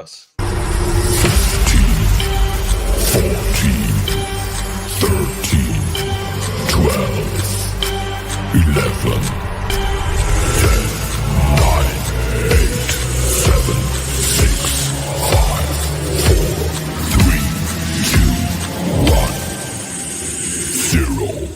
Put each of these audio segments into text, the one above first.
us. 14, 13, 12, 11, 10, 9, 8, 7, 6, 5, 4, 3, 2, 1, 0.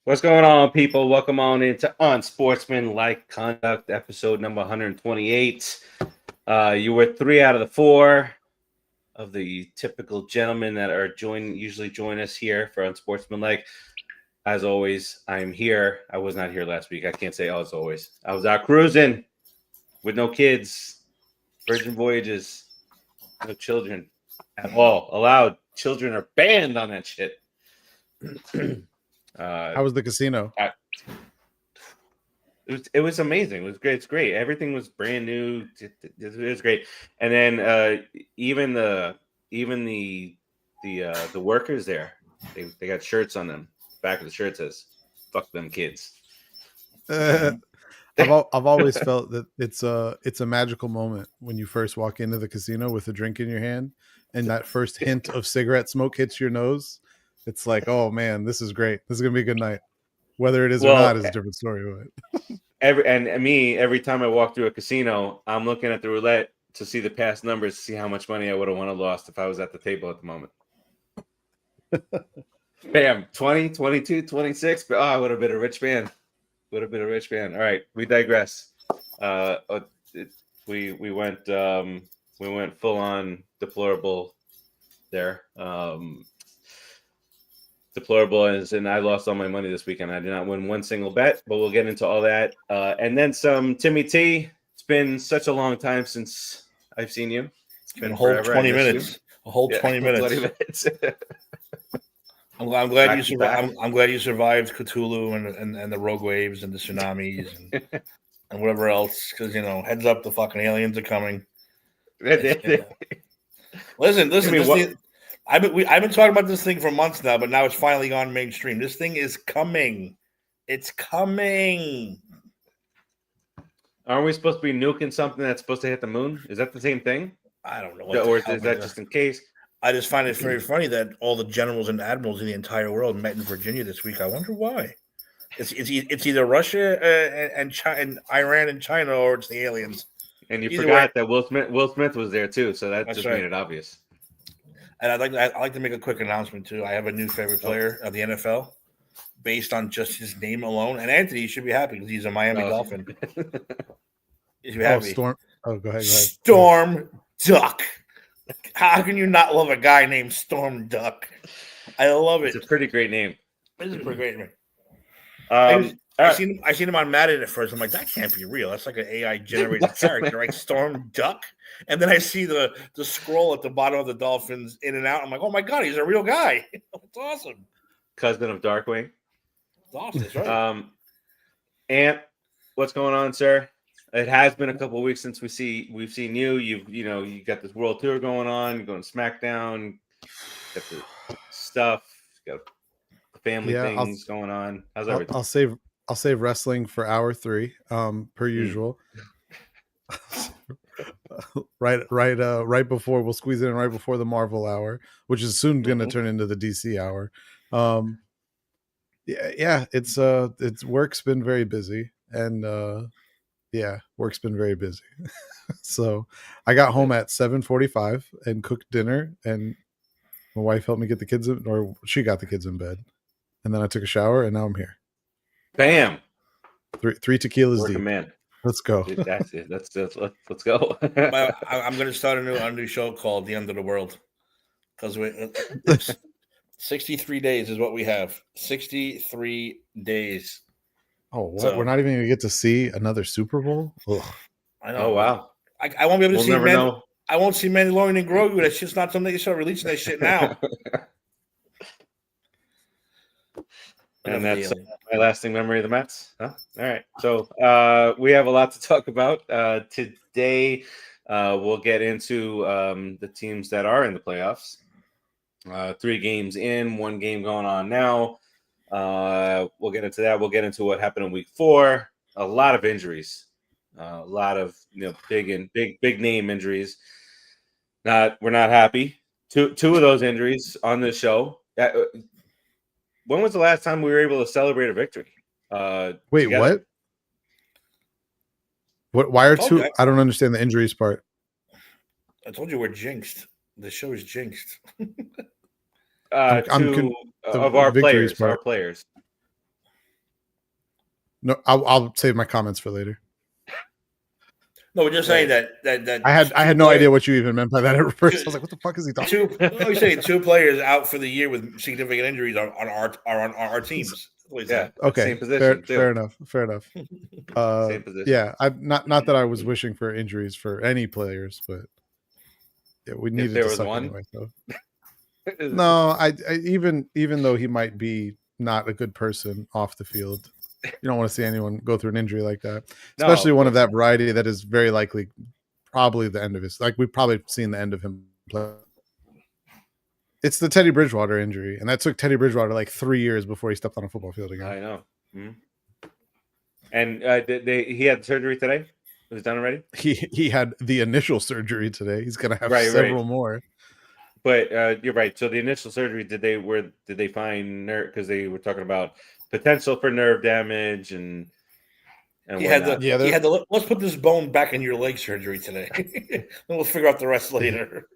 What's going on, people? Welcome on into Unsportsmanlike Conduct, episode number 128. You were 3 out of the 4 of the typical gentlemen that are usually join us here for Unsportsmanlike. As always, I'm here. I was not here last week. I can't say as always. I was out cruising with no kids, virgin voyages, no children at all allowed. Children are banned on that shit. How was the casino? It was amazing. It was great. It's great. Everything was brand new. It was great. And then even the workers there, they got shirts on them. Back of the shirt says "Fuck them kids." I've always felt that it's a magical moment when you first walk into the casino with a drink in your hand, and that first hint of cigarette smoke hits your nose. It's like, oh man, this is great. This is gonna be a good night. Whether it is or not is a different story. But every time I walk through a casino, I'm looking at the roulette to see the past numbers, to see how much money I would have won or lost if I was at the table at the moment. Bam, 20, 22, 26. But I would have been a rich man. All right, we digress. We went full on deplorable there. Deplorable, and I lost all my money this weekend. I did not win one single bet, but we'll get into all that. And then some. Timmy T, it's been such a long time since I've seen you. It's been a whole forever. 20 minutes. A whole 20 minutes. 20 minutes. I'm glad you survived. I'm glad you survived Cthulhu and the rogue waves and the tsunamis and whatever else. Because heads up, the fucking aliens are coming. Listen. I've been talking about this thing for months now, but now it's finally gone mainstream. This thing is coming. It's coming. Aren't we supposed to be nuking something that's supposed to hit the moon? Is that the same thing? I don't know. Or is that just in case? I just find it very funny that all the generals and admirals in the entire world met in Virginia this week. I wonder why. It's either Russia and Iran and China, or it's the aliens. And you forgot that Will Smith was there too, so that just made it obvious. And I'd like to make a quick announcement too. I have a new favorite player of the NFL, based on just his name alone. And Anthony, you should be happy because he's a Miami Dolphin. You should be happy. Storm. Oh, go ahead. Storm Duck. How can you not love a guy named Storm Duck? I love it. It's a pretty great name. It's a pretty great name. I seen him on Madden at first. I'm like, that can't be real. That's like an AI generated character, right? Storm Duck. And then I see the scroll at the bottom of the Dolphins in and out. I'm like, oh my god, he's a real guy. It's awesome. Cousin of Darkwing. It's awesome. That's right. Ant, what's going on, sir? It has been a couple of weeks since we've seen you. You got this world tour going on. You're going to SmackDown. Got the stuff. You got the family things going on. How's everything? I'll save wrestling for hour 3, per usual. Right before we'll squeeze it in right before the Marvel hour, which is soon going to turn into the DC hour. It's work's been very busy, and work's been very busy. So I got home at 7:45 and cooked dinner, and my wife helped me get the kids or she got the kids in bed, and then I took a shower, and now I'm here. Bam. Three tequilas deep. Man. Let's go. Dude, that's it. Let's go. I'm going to start a new show called The End of the World, because 63 days is what we have. 63 days. Oh, what? So, we're not even going to get to see another Super Bowl? Ugh. I know. Oh, wow. I won't be able to see I won't see Mandalorian and Grogu. That's just not something they start releasing that shit now. And that's my lasting memory of the Mets. Huh? All right. So we have a lot to talk about today. We'll get into the teams that are in the playoffs. 3 games in, 1 game going on now. We'll get into that. We'll get into what happened in week 4. A lot of injuries, a lot of big name injuries. We're not happy. Two of those injuries on this show. When was the last time we were able to celebrate a victory? Wait, together? What? Why are 2? I don't understand the injuries part. I told you we're jinxed. The show is jinxed. Two of our players. Our players. No, I'll save my comments for later. No, we're just saying that I had no idea what you even meant by that at first. I was like, what the fuck is he talking about? You're saying 2 players out for the year with significant injuries on our teams. Yeah. Okay. Same position. Fair enough. Same position. Yeah. Not that I was wishing for injuries for any players, but yeah, we needed to suck anyway. So. No, I even though he might be not a good person off the field, you don't want to see anyone go through an injury like that, especially one of that variety that is very likely probably the end of his. Like we've probably seen the end of him play. It's the Teddy Bridgewater injury, and that took Teddy Bridgewater like 3 years before he stepped on a football field again. I know. Mm-hmm. And he had surgery today? Was it done already? He had the initial surgery today. He's going to have several more. But you're right. So the initial surgery, did they find nerve? Because they were talking about potential for nerve damage and he had the let's put this bone back in your leg surgery today. Then we'll figure out the rest later.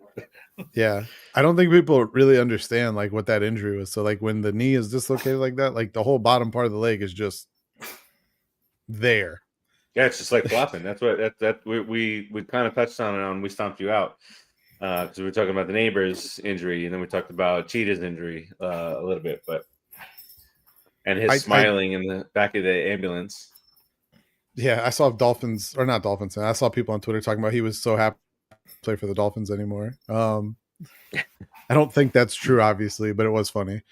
Yeah, I don't think people really understand like what that injury was. So like when the knee is dislocated like that, like the whole bottom part of the leg is just there. Yeah, it's just like flopping. That's what we kind of touched on it on We Stomped You Out. Because we were talking about the Nabers injury, and then we talked about Cheetah's injury a little bit, and his smiling in the back of the ambulance. Yeah, I saw Dolphins, or not Dolphins. I saw people on Twitter talking about he was so happy to play for the Dolphins anymore. I don't think that's true, obviously, but it was funny.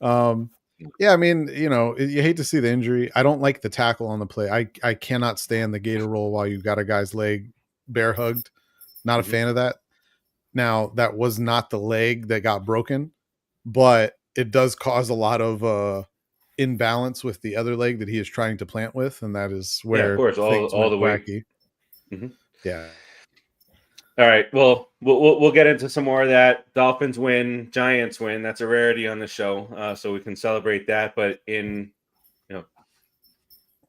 Yeah, I mean, you hate to see the injury. I don't like the tackle on the play. I cannot stand the gator roll while you've got a guy's leg bear hugged. Not a fan of that. Now, that was not the leg that got broken, but it does cause a lot of imbalance with the other leg that he is trying to plant with, and that is where of course, all the wacky. Mm-hmm. Yeah. All right. Well, we'll get into some more of that. Dolphins win, Giants win. That's a rarity on the show, so we can celebrate that. But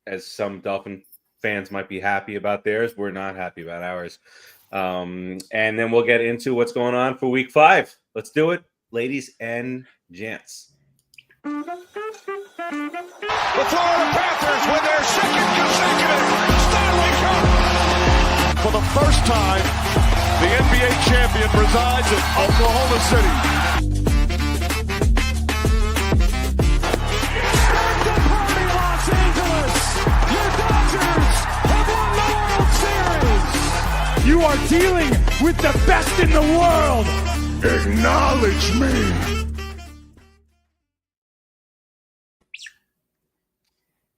as some Dolphin fans might be happy about theirs, we're not happy about ours. And then we'll get into what's going on for week 5. Let's do it, ladies and gents. The Florida Panthers win their second consecutive Stanley Cup. For the first time, the NBA champion resides in Oklahoma City. Start the party, Los Angeles! Your Dodgers have won the World Series! You are dealing with the best in the world! Acknowledge me!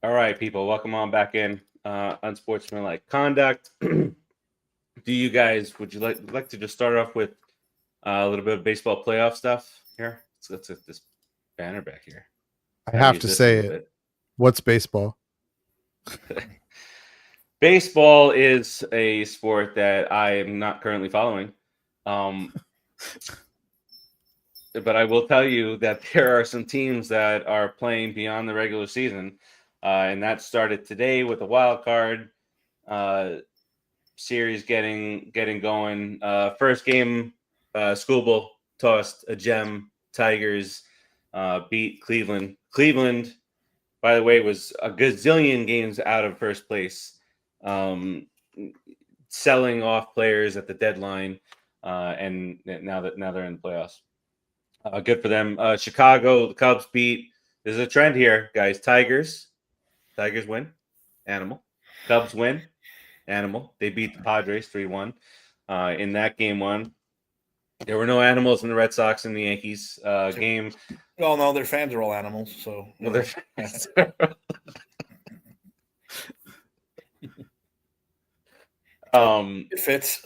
All right, people, welcome on back in. Unsportsmanlike conduct. Would you like to just start off with a little bit of baseball playoff stuff here? Let's get this banner back here. I have to say it. What's baseball? Baseball is a sport that I am not currently following. But I will tell you that there are some teams that are playing beyond the regular season. And that started today with the wild card series getting going. First game, Schoolbowl tossed a gem. Tigers beat Cleveland. Cleveland, by the way, was a gazillion games out of first place, selling off players at the deadline, and now they're in the playoffs. Good for them. Chicago, the Cubs beat. There's a trend here, guys. Tigers win. Animal. Cubs win. Animal. They beat the Padres 3-1. In that game 1, there were no animals in the Red Sox and the Yankees game. Well, no, their fans are all animals, so Well, it fits.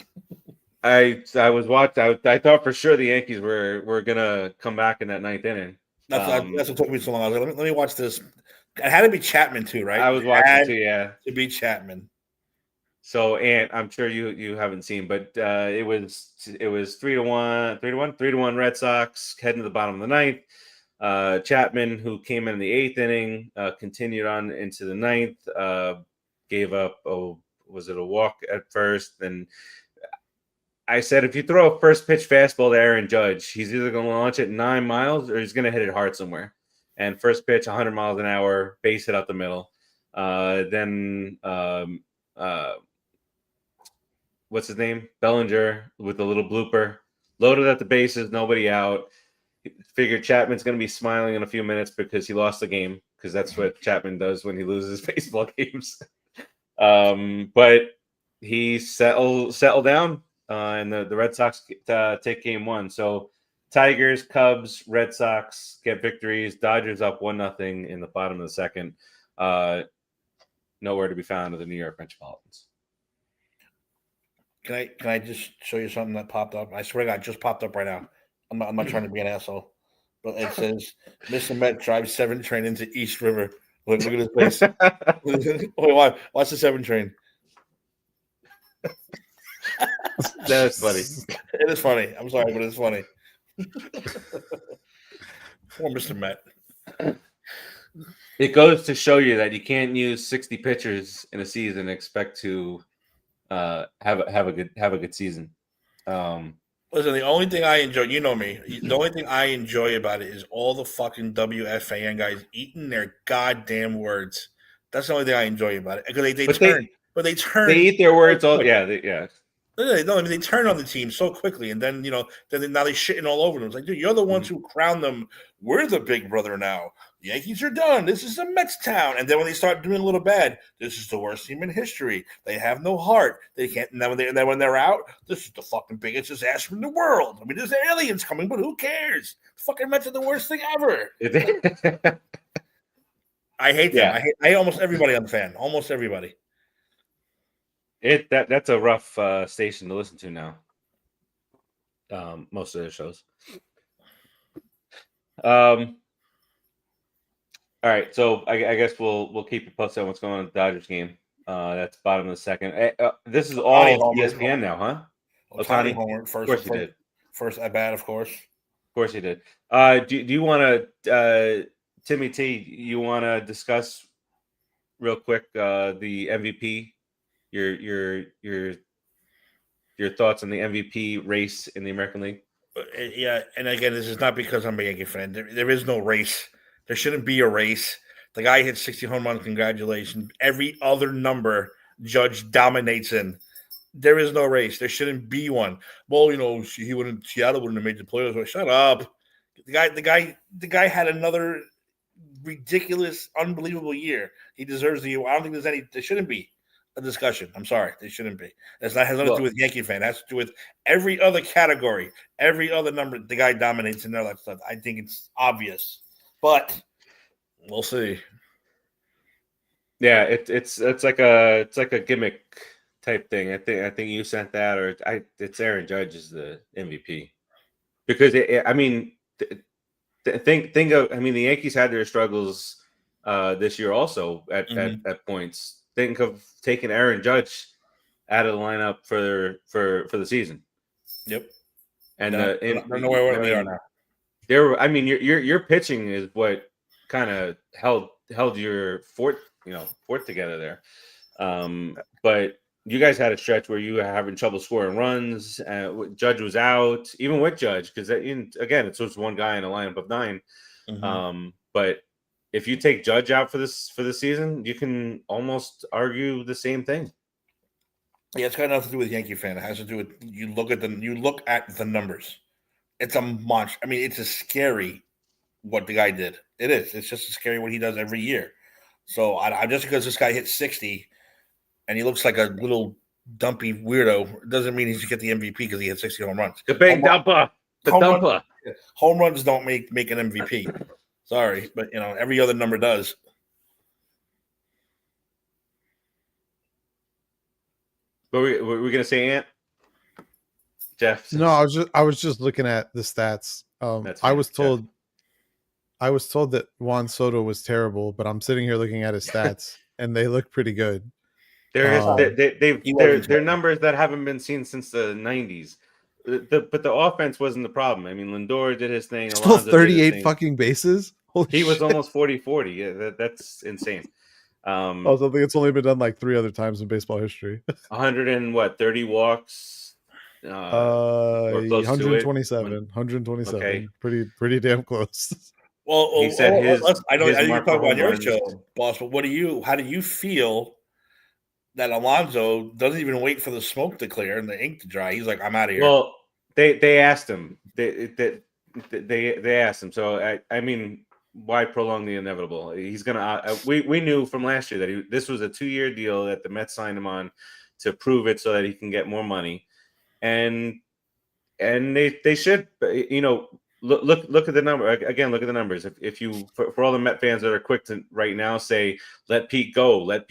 I was watching. I thought for sure the Yankees were gonna come back in that ninth inning. That's what took me so long. I was like, let me watch this. It had to be Chapman too, right? I was watching too. Yeah, to be Chapman. So, and I'm sure you haven't seen, but it was 3-1 Red Sox heading to the bottom of the ninth. Chapman, who came in the eighth inning, continued on into the ninth, gave up was it a walk at first? And I said, if you throw a first pitch fastball to Aaron Judge, he's either going to launch it 9 miles or he's going to hit it hard somewhere. And first pitch, 100 miles an hour, base hit out the middle. Then what's his name? Bellinger with a little blooper, loaded at the bases, nobody out. Figured Chapman's going to be smiling in a few minutes because he lost the game, because that's what Chapman does when he loses baseball games. But he settled down, and the Red Sox take game one. So Tigers, Cubs, Red Sox get victories. Dodgers up 1-0 in the bottom of the second. Nowhere to be found of the New York Metropolitans. Can I just show you something that popped up? I swear to God, it just popped up right now. I'm not trying to be an asshole, but it says Mr. Met drives 7 train into East River. Look at his face. Wait, watch the 7 train. That's funny. It is funny. I'm sorry, but it's funny. Poor Mr. Met. It goes to show you that you can't use 60 pitchers in a season and expect to have a good season. Listen, the only thing I enjoy, you know me, the only thing I enjoy about it is all the fucking WFAN guys eating their goddamn words. That's the only thing I enjoy about it. Because they turn. They eat their words all. Yeah. No, I mean, they turn on the team so quickly, and then now they're shitting all over them. It's like, dude, you're the ones who crown them. We're the big brother now. The Yankees are done. This is a Mets town. And then when they start doing a little bad, this is the worst team in history. They have no heart. They can't. And then when they're out, this is the fucking biggest disaster in the world. I mean, there's aliens coming, but who cares? Fucking Mets are the worst thing ever. I hate them. Yeah. I hate almost everybody on the fan. Almost everybody. That's a rough station to listen to now. Most of their shows. All right, so I guess we'll keep you posted on what's going on in the Dodgers game. That's bottom of the second. This is all ESPN now, huh? Ohtani homer first. Of course he did. First at bat, of course. Of course he did. Do you want to, Timmy T? You want to discuss real quick the MVP? Your thoughts on the MVP race in the American League? Yeah, and again, this is not because I'm a Yankee fan. There is no race. There shouldn't be a race. The guy hit 60 home runs. Congratulations. Every other number Judge dominates in. There is no race. There shouldn't be one. Well, Seattle wouldn't have made the playoffs. Well, shut up. The guy had another ridiculous, unbelievable year. He deserves the. I don't think there shouldn't be a discussion. I'm sorry, there shouldn't be. Has nothing to do with Yankee fan. It has to do with every other category, every other number. The guy dominates in there. That stuff. I think it's obvious, but we'll see. Yeah, it's like a gimmick type thing. I think you sent that, or it's Aaron Judge is the MVP because think of the Yankees had their struggles this year also at points. Think of taking Aaron Judge out of the lineup for the season. Yep. And I don't know where they are now. Your pitching is what kind of held your fort together there. But you guys had a stretch where you were having trouble scoring runs. Judge was out, even with Judge, because again, it's just one guy in a lineup of 9. Mm-hmm. But if you take Judge out for the season, you can almost argue the same thing. Yeah, it's got nothing to do with Yankee fan. It has to do with you look at the numbers. It's a monster. I mean, it's a scary what the guy did. It is. It's just as scary what he does every year. So I just because this guy hit 60 and he looks like a little dumpy weirdo doesn't mean he should get the MVP because he hit 60 home runs. The big dumper. The dumper. Home runs don't make an MVP. Sorry, but every other number does. What were we gonna say, Ant? Jeff. No, I was just looking at the stats. I was told that Juan Soto was terrible, but I'm sitting here looking at his stats and they look pretty good. They're numbers that haven't been seen since the 90s. But the offense wasn't the problem. I mean, Lindor did his thing. Still 38 fucking bases. Holy he was shit. almost 40-40. Yeah, that's insane. Also, I think it's only been done like 3 other times in baseball history. 30 walks. 127. 127. Okay. Pretty damn close. Well, he said I know you're mark talking for about your home show, boss. But how do you feel that Alonso doesn't even wait for the smoke to clear and the ink to dry? He's like, I'm out of here. Well, they asked him. They asked him. So I mean, why prolong the inevitable? He's gonna. We knew from last year that this was a 2-year deal that the Mets signed him on to prove it so that he can get more money, and they should, you know. Look at the number again. Look at the numbers. If you for all the Met fans that are quick to right now say let Pete go. Well,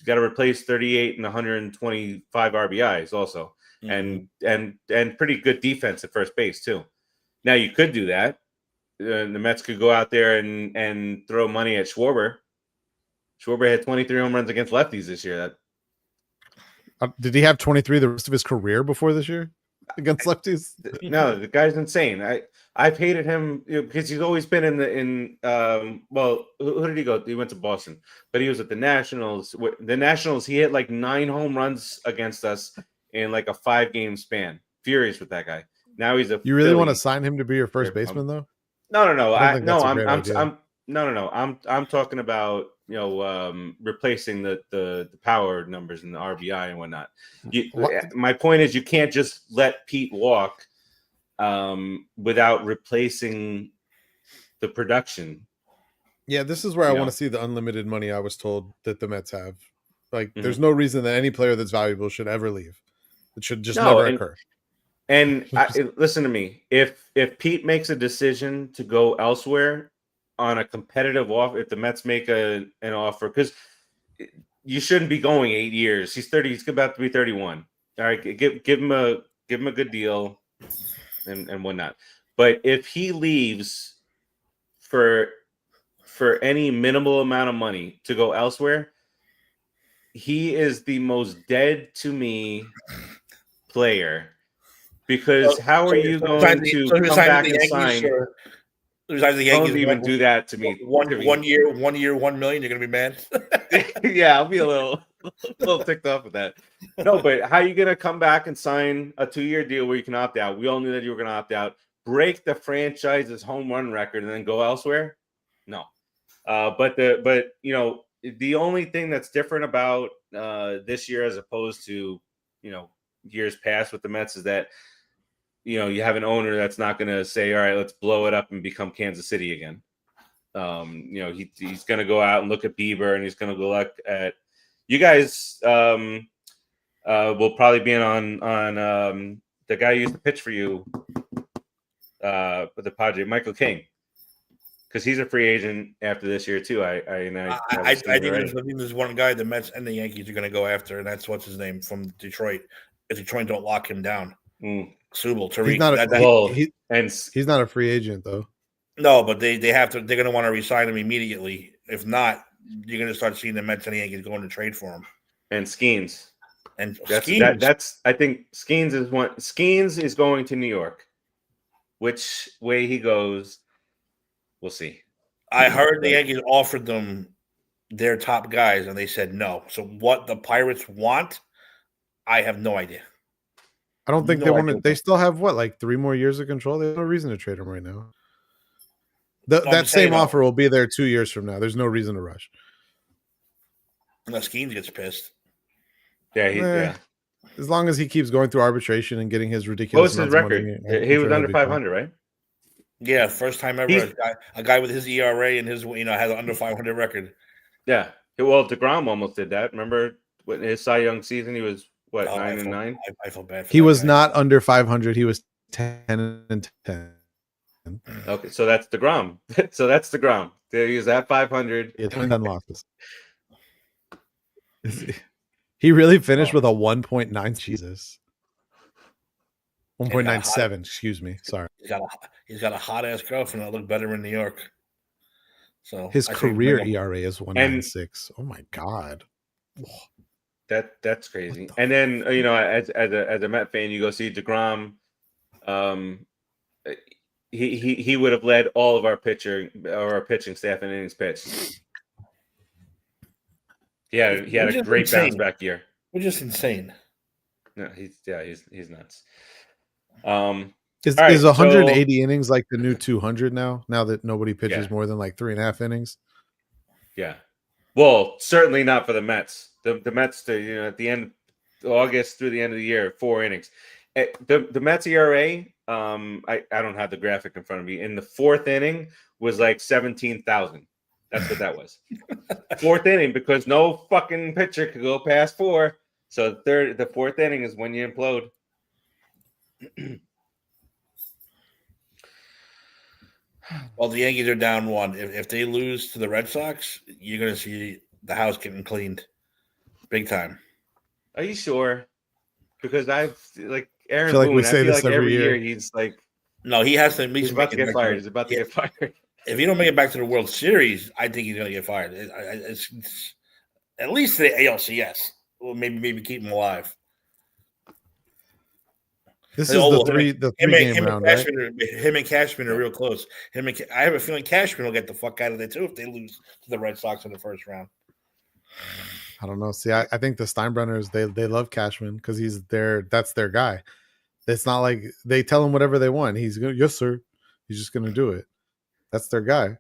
you got to replace 38 and 125 RBIs also, and pretty good defense at first base too. Now you could do that. The Mets could go out there and throw money at Schwarber. Schwarber had 23 home runs against lefties this year. Did he have 23 the rest of his career before this year? Against lefties? No, the guy's insane. I've hated him because he's always been well, who did he go? He went to Boston, but he was at the Nationals. The Nationals, he hit like 9 home runs against us in like a 5-game span. Furious with that guy. Now he's a. You really want to sign him to be your first baseman though? No. I'm talking about replacing the power numbers and the RBI and whatnot. My point is you can't just let Pete walk without replacing the production. Yeah, this is where I want to see the unlimited money I was told that the Mets have. Like, there's no reason that any player that's valuable should ever leave. It should just never occur. And listen to me. If Pete makes a decision to go elsewhere on a competitive offer, if the Mets make an offer, because you shouldn't be going 8 years. He's 30. He's about to be 31. All right, give him a good deal and whatnot. But if he leaves for any minimal amount of money to go elsewhere, he is the most dead to me player. Because how are you going to come back and sign? Don't even do that to me. 1 year, $1 million. You're gonna be mad. Yeah, I'll be a little ticked off with that. No, but how are you gonna come back and sign a 2-year deal where you can opt out? We all knew that you were gonna opt out, break the franchise's home run record, and then go elsewhere. No, but the only thing that's different about this year as opposed to years past with the Mets is that you have an owner that's not going to say, all right, let's blow it up and become Kansas City again. He's going to go out and look at Bieber, and he's going to go look at you guys. Will probably be on the guy who used to pitch for you with the Padre, Michael King, because he's a free agent after this year too. I think there's one guy the Mets and the Yankees are going to go after, and that's what's his name from Detroit. If Detroit don't lock him down. Subel, Tyreek. He's not a free agent though. No, but they have to. They're going to want to re-sign him immediately. If not, you're going to start seeing the Mets and the Yankees going to trade for him. And Skeens. Skeens. That's I think Skeens is one. Skeens is going to New York. Which way he goes, we'll see. I heard the Yankees offered them their top guys, and they said no. So what the Pirates want, I have no idea. I don't think they want to. They still have like 3 more years of control. There's no reason to trade him right now. That same offer will be there 2 years from now. There's no reason to rush. Unless Skeens gets pissed. Yeah. As long as he keeps going through arbitration and getting his ridiculous. What was his record? He was under 500, right? Yeah, first time ever. A guy with his ERA and his has an under 500 record. Yeah. Well, DeGrom almost did that. Remember when his Cy Young season? He was 9-9. I feel bad. He was not under 500. He was 10-10. Okay, so that's DeGrom. He was at 500. Yeah, 10 losses. He really finished with a 1.9. Jesus. 1.97. Excuse me. Sorry. He's got a hot ass girlfriend that look better in New York. So His career ERA is 1.96. Oh my god. That's crazy. And then as a Met fan, you go see DeGrom. He would have led all of our pitching staff in innings pitched. He had a great bounce back year. Which is insane. No, he's nuts. Is 180 innings like the new 200 now? Now that nobody pitches more than like 3.5 innings? Yeah. Well, certainly not for the Mets. The Mets, at the end of August through the end of the year, 4 innings. The Mets ERA, I don't have the graphic in front of me. In the 4th inning was like 17,000. That's what that was. 4th inning, because no fucking pitcher could go past 4. So the 4th inning is when you implode. Well, the Yankees are down 1. If they lose to the Red Sox, you're going to see the house getting cleaned big time. Are you sure? Because I've Aaron I feel like Boone, we say this every year. He's like, no, he has to at least he's about to get fired. He's about to get fired. If you don't make it back to the World Series, I think he's going to get fired. It's at least to the ALCS. Or maybe keep him alive. This is the three game round, right? Him and Cashman are real close. I have a feeling Cashman will get the fuck out of there too if they lose to the Red Sox in the first round. I don't know. See, I think the Steinbrenners they love Cashman because that's their guy. It's not like they tell him whatever they want. He's going, yes, sir. He's just going to do it. That's their guy.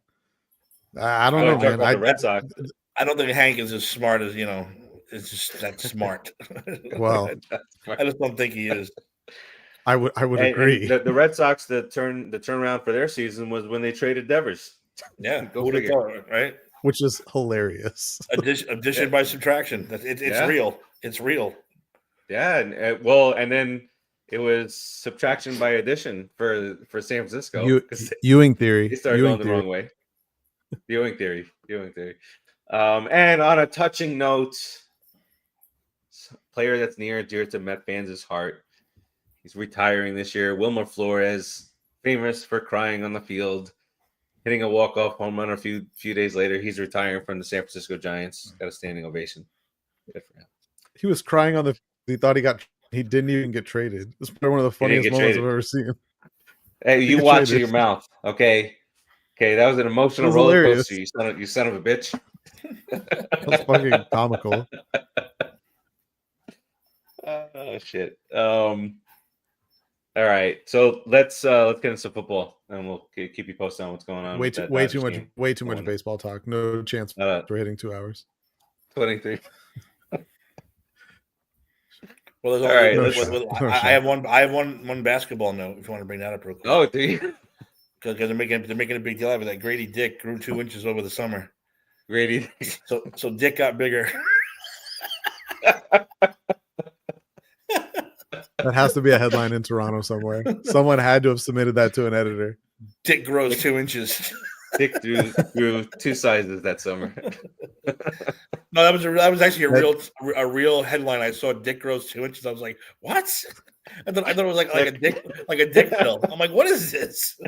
I don't know, man. I don't think Hank is as smart as It's just that smart. Well, I just don't think he is. I would agree. And the Red Sox, the turnaround for their season was when they traded Devers. Yeah, go figure, right? Which is hilarious. Addition by subtraction. It's real. It's real. Yeah, and then it was subtraction by addition for San Francisco. Ewing theory. They started going the wrong way. Ewing theory. And on a touching note, player that's near and dear to Met fans' heart. He's retiring this year. Wilmer Flores, famous for crying on the field, hitting a walk-off home run a few days later. He's retiring from the San Francisco Giants. Got a standing ovation. Good for him. He was crying on the field. He thought he didn't even get traded. This is probably one of the funniest moments I've ever seen. Hey, you watch your mouth, okay? Okay, that was an emotional roller coaster. You son of a bitch. That's fucking comical. Oh shit. All right, so let's get into some football, and we'll keep you posted on what's going on. Way too much baseball talk. No chance for hitting 2 hours. 23. Well, all right. I have one basketball note. If you want to bring that up real quick. Oh, do you? Because they're making a big deal out of it. That Grady Dick grew 2 inches over the summer. Grady. So Dick got bigger. That has to be a headline in Toronto somewhere. Someone had to have submitted that to an editor. Dick grows 2 inches. Dick grew 2 sizes that summer. No, that was actually a real headline. I saw Dick grows 2 inches. I was like, what? I thought it was like a dick pill. I'm like, what is this?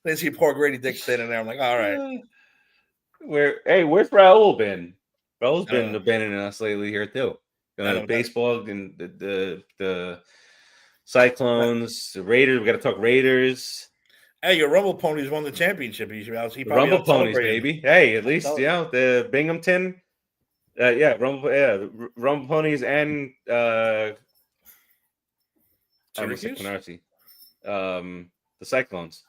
Then see poor Grady Dick standing there. I'm like, all right. Where's Raul been? Raul's been abandoning us lately here too. Baseball and the Cyclones, the Raiders. We got to talk Raiders. Hey, your Rumble Ponies won the championship. Rumble Ponies, baby. Hey, at least the Binghamton. Rumble Ponies and Syracuse? The Cyclones.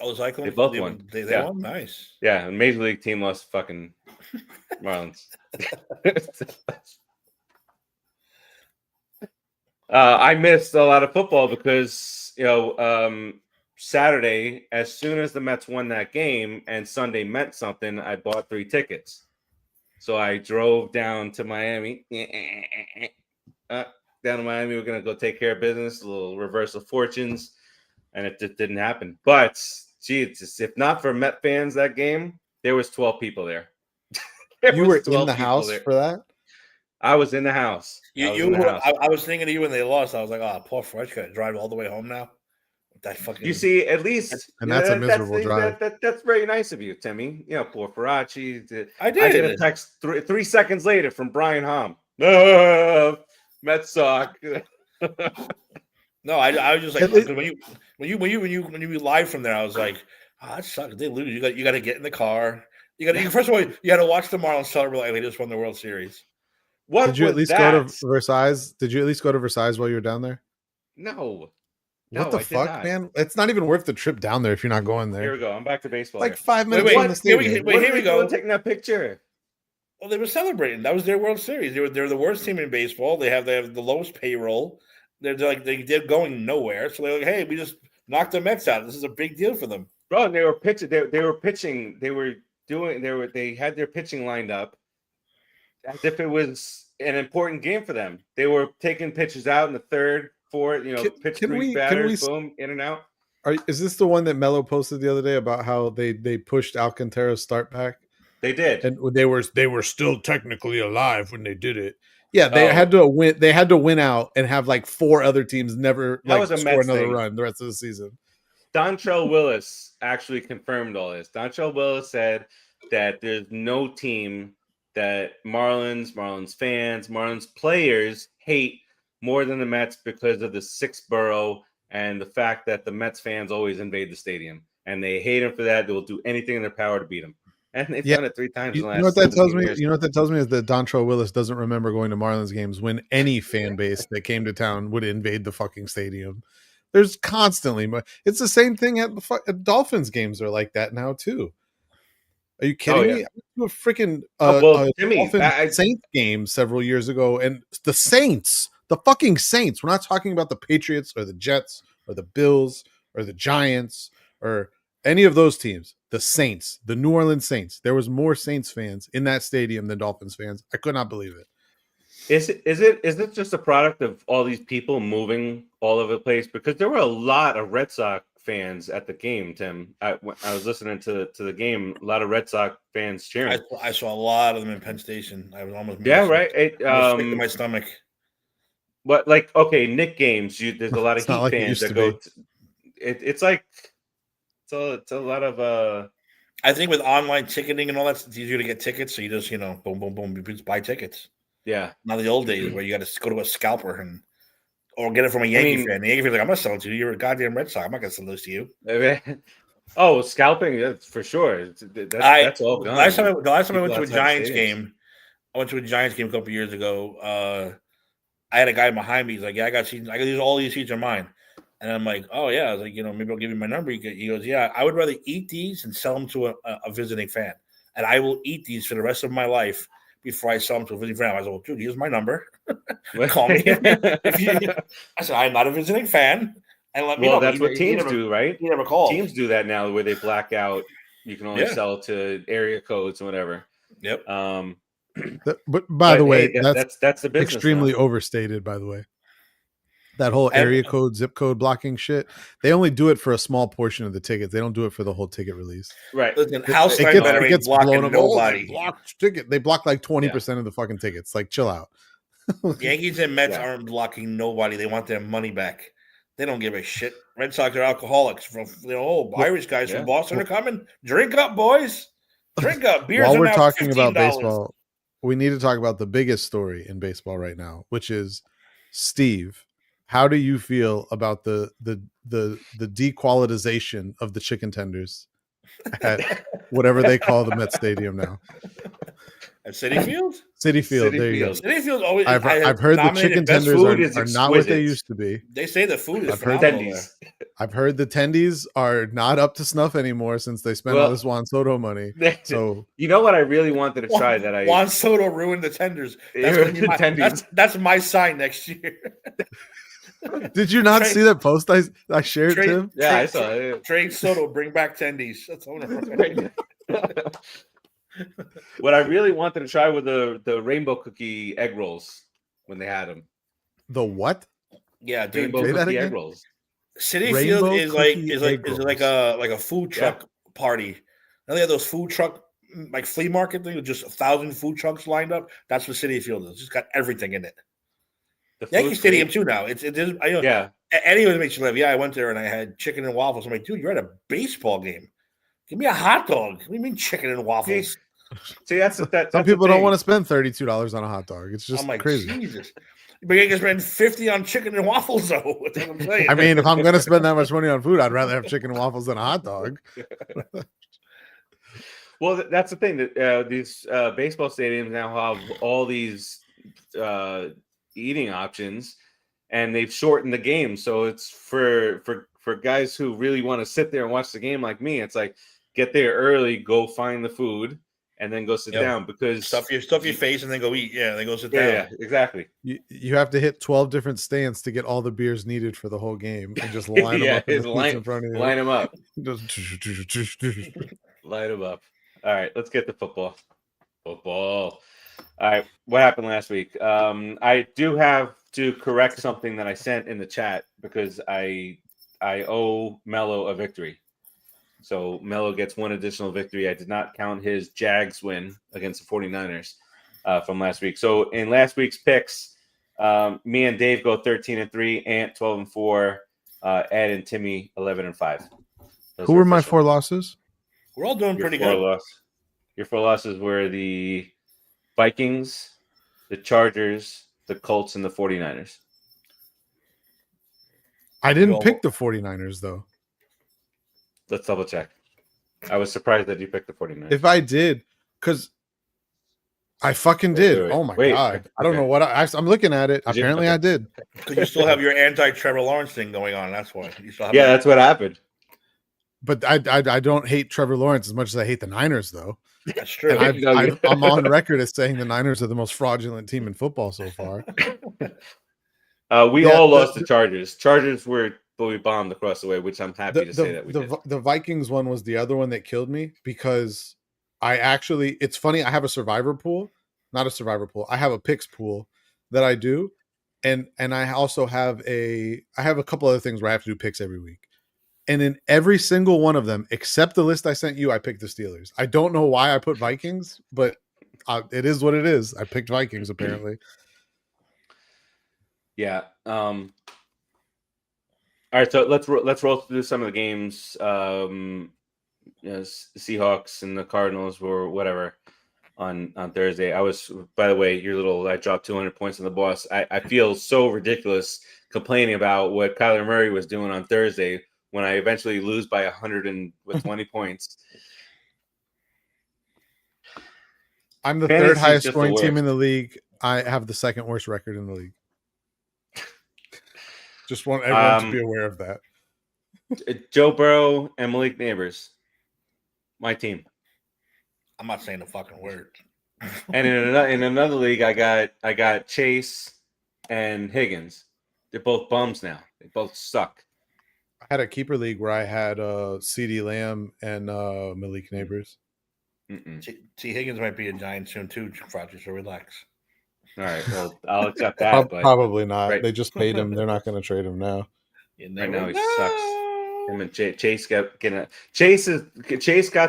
Oh, the Cyclones. They both won. They won. Nice. Yeah, Major League team lost fucking Marlins. I missed a lot of football because Saturday, as soon as the Mets won that game and Sunday meant something, I bought 3 tickets. So I drove down to Miami. We're going to go take care of business, a little reverse of fortunes, and it just didn't happen. But, if not for Met fans that game, there was 12 people there. You were in the house for that? I was in the house. I was thinking of you when they lost. I was like, oh, poor Farace got to drive all the way home now. That fucking. You see, at least, and that's a miserable drive. That's very nice of you, Timmy. You know, poor Farace. I did. I get a text 3 seconds later from Brian Hom. Mets suck. No, I was just like when you live from there, I was like, oh, that sucks. They lose. You got to get in the car. First of all, you got to watch the Marlins celebrate like they just won the World Series. What did you at least go to Versailles? Did you at least go to Versailles while you were down there? No. What the fuck, man? It's not even worth the trip down there if you're not going there. Here we go. I'm back to baseball. Like 5 minutes from the stadium. Here we go. Taking that picture. Well, they were celebrating. That was their World Series. They're the worst team in baseball. They have the lowest payroll. They're going nowhere. So they're like, hey, we just knocked the Mets out. This is a big deal for them, bro. And they were pitching. They were pitching. They had their pitching lined up as if it was an important game for them. They were taking pitches out in the third, fourth. Pitch three batters, boom, in and out. Is this the one that Melo posted the other day about how they pushed Alcantara's start back? They did, and they were still technically alive when they did it. Yeah, they had to win. They had to win out and have like 4 other teams never score another run the rest of the season. Dontrell Willis actually confirmed all this. Dontrell Willis said that there's no team that Marlins fans, Marlins players hate more than the Mets because of the 6th borough and the fact that the Mets fans always invade the stadium. And they hate him for that. They will do anything in their power to beat him. And they've done it 3 times in the last. You know what that tells me? You know what that tells me is that Dontrell Willis doesn't remember going to Marlins games when any fan base that came to town would invade the fucking stadium. There's constantly, it's the same thing at Dolphins games are like that now too. Are you kidding me? I went to a freaking Saints game several years ago, and the fucking Saints. We're not talking about the Patriots or the Jets or the Bills or the Giants or any of those teams. The Saints, the New Orleans Saints. There was more Saints fans in that stadium than Dolphins fans. I could not believe it. Is it just a product of all these people moving all over the place? Because there were a lot of Red Sox fans at the game, Tim. I was listening to the game. A lot of Red Sox fans cheering. I saw a lot of them in Penn Station. I was almost right. Sick to my stomach. But Knick games, there's a lot of Heat fans that go. It's a lot of. I think with online ticketing and all that, it's easier to get tickets. So you just boom, boom, boom, you just buy tickets. Yeah, not the old days where you got to go to a scalper or get it from a Yankee fan. The Yankee fan's like, I'm gonna sell it to you. You're a goddamn Red Sox. I'm not gonna sell this to you. Oh, scalping, that's for sure. That's all gone. The last time I went to a Giants game, a couple years ago. I had a guy behind me. He's like, yeah, I got seats. I got all these seats are mine. And I'm like, oh yeah. I was like, maybe I'll give you my number. He goes, yeah, I would rather eat these and sell them to a visiting fan. And I will eat these for the rest of my life before I sell them to a visiting fan. I was like, well, dude, here's my number. Call me. I said, I'm not a visiting fan. And let me know. That's what teams do, right? You never call. Teams do that now where they black out. You can only sell to area codes and whatever. Yep. But by the way, that's the business extremely overstated, by the way. That whole area code, zip code blocking shit. They only do it for a small portion of the tickets. They don't do it for the whole ticket release. Right. Listen, it gets blocking nobody. They block like 20% of the fucking tickets. Like, chill out. Yankees and Mets aren't blocking nobody. They want their money back. They don't give a shit. Red Sox are alcoholics. From Irish guys from Boston are coming. Drink up, boys. Drink up. Beers While we're now talking $15. about baseball, we need to talk about the biggest story in baseball right now, which is Steve. How do you feel about the dequalitization of the chicken tenders at whatever they call the Met Stadium now? At Citi Field? Citi Field. There you go. Citi Field always. I've heard the chicken tenders are not what they used to be. They say the food is phenomenal. I've heard the tendies are not up to snuff anymore since they spent all this Juan Soto money. So you know what I really wanted to try Juan Soto ruined the tenders. That's my sign next year. Did you not see that post I shared, Tim? Yeah, I saw it. Trade Soto, bring back tendies. That's all. What I really wanted to try were the rainbow cookie egg rolls when they had them. The what? Yeah, dude. Rainbow cookie egg rolls. Citi Field is like a food truck party. Now they have those food truck like flea market thing with just 1,000 food trucks lined up. That's what Citi Field is. It's just got everything in it. Yankee Stadium too now. It is. Yeah. Anyone makes you live. Yeah, I went there and I had chicken and waffles. I'm like, dude, you're at a baseball game. Give me a hot dog. What do you mean chicken and waffles? See, that's some people don't want to spend $32 on a hot dog. It's just I'm like, crazy. Jesus. But you can spend $50 on chicken and waffles, though. That's what I'm saying. I mean, if I'm going to spend that much money on food, I'd rather have chicken and waffles than a hot dog. Well, that's the thing that these baseball stadiums now have all these eating options, and they've shortened the game. So it's for guys who really want to sit there and watch the game like me. It's like get there early, go find the food, and then go sit down because stuff your face and then go eat. Yeah, then go sit down. Yeah, exactly. You have to hit 12 different stands to get all the beers needed for the whole game, and just line them up. In front of you. Line them up. Just Light them up. All right, let's get to football. All right, what happened last week? I do have to correct something that I sent in the chat because I owe Melo a victory. So Melo gets one additional victory. I did not count his Jags win against the 49ers from last week. So in last week's picks, me and Dave go 13-3, Ant 12-4, Ed and Timmy 11-5. Who were my 4 losses? We're all doing pretty good. Your 4 losses were the Vikings, the Chargers, the Colts, and the 49ers. I didn't pick the 49ers, though. Let's double check. I was surprised that you picked the 49ers. If I did, because I fucking did. Wait. Oh, my God. I don't know what I'm looking at it. Apparently, I did. Because you still have your anti-Trevor Lawrence thing going on. That's why. You still have that's what happened. But I don't hate Trevor Lawrence as much as I hate the Niners, though. That's true. And I'm on record as saying the Niners are the most fraudulent team in football so far. We all lost the Chargers. Chargers were, but we bombed across the way, which I'm happy to say that we did. The Vikings one was the other one that killed me because it's funny. I have a survivor pool, not a survivor pool. I have a picks pool that I do. And I also have a couple other things where I have to do picks every week. And in every single one of them, except the list I sent you, I picked the Steelers. I don't know why I put Vikings, but it is what it is. I picked Vikings, apparently. Yeah. All right, so let's roll through some of the games. Seahawks and the Cardinals or whatever on Thursday. By the way, I dropped 200 points on the boss. I feel so ridiculous complaining about what Kyler Murray was doing on Thursday when I eventually lose by 120 points. I'm the third highest scoring team in the league. I have the second worst record in the league. Just want everyone to be aware of that. Joe Burrow and Malik Nabers, my team. I'm not saying a fucking word. And in another league, I got Chase and Higgins. They're both bums now. They both suck. I had a keeper league where I had CeeDee Lamb and Malik Nabers. See, Higgins might be a Giant soon too, Roger, so relax. All right, well, I'll accept that. But probably not. Right. They just paid him. They're not going to trade him now. Right now, he sucks. Him and Chase got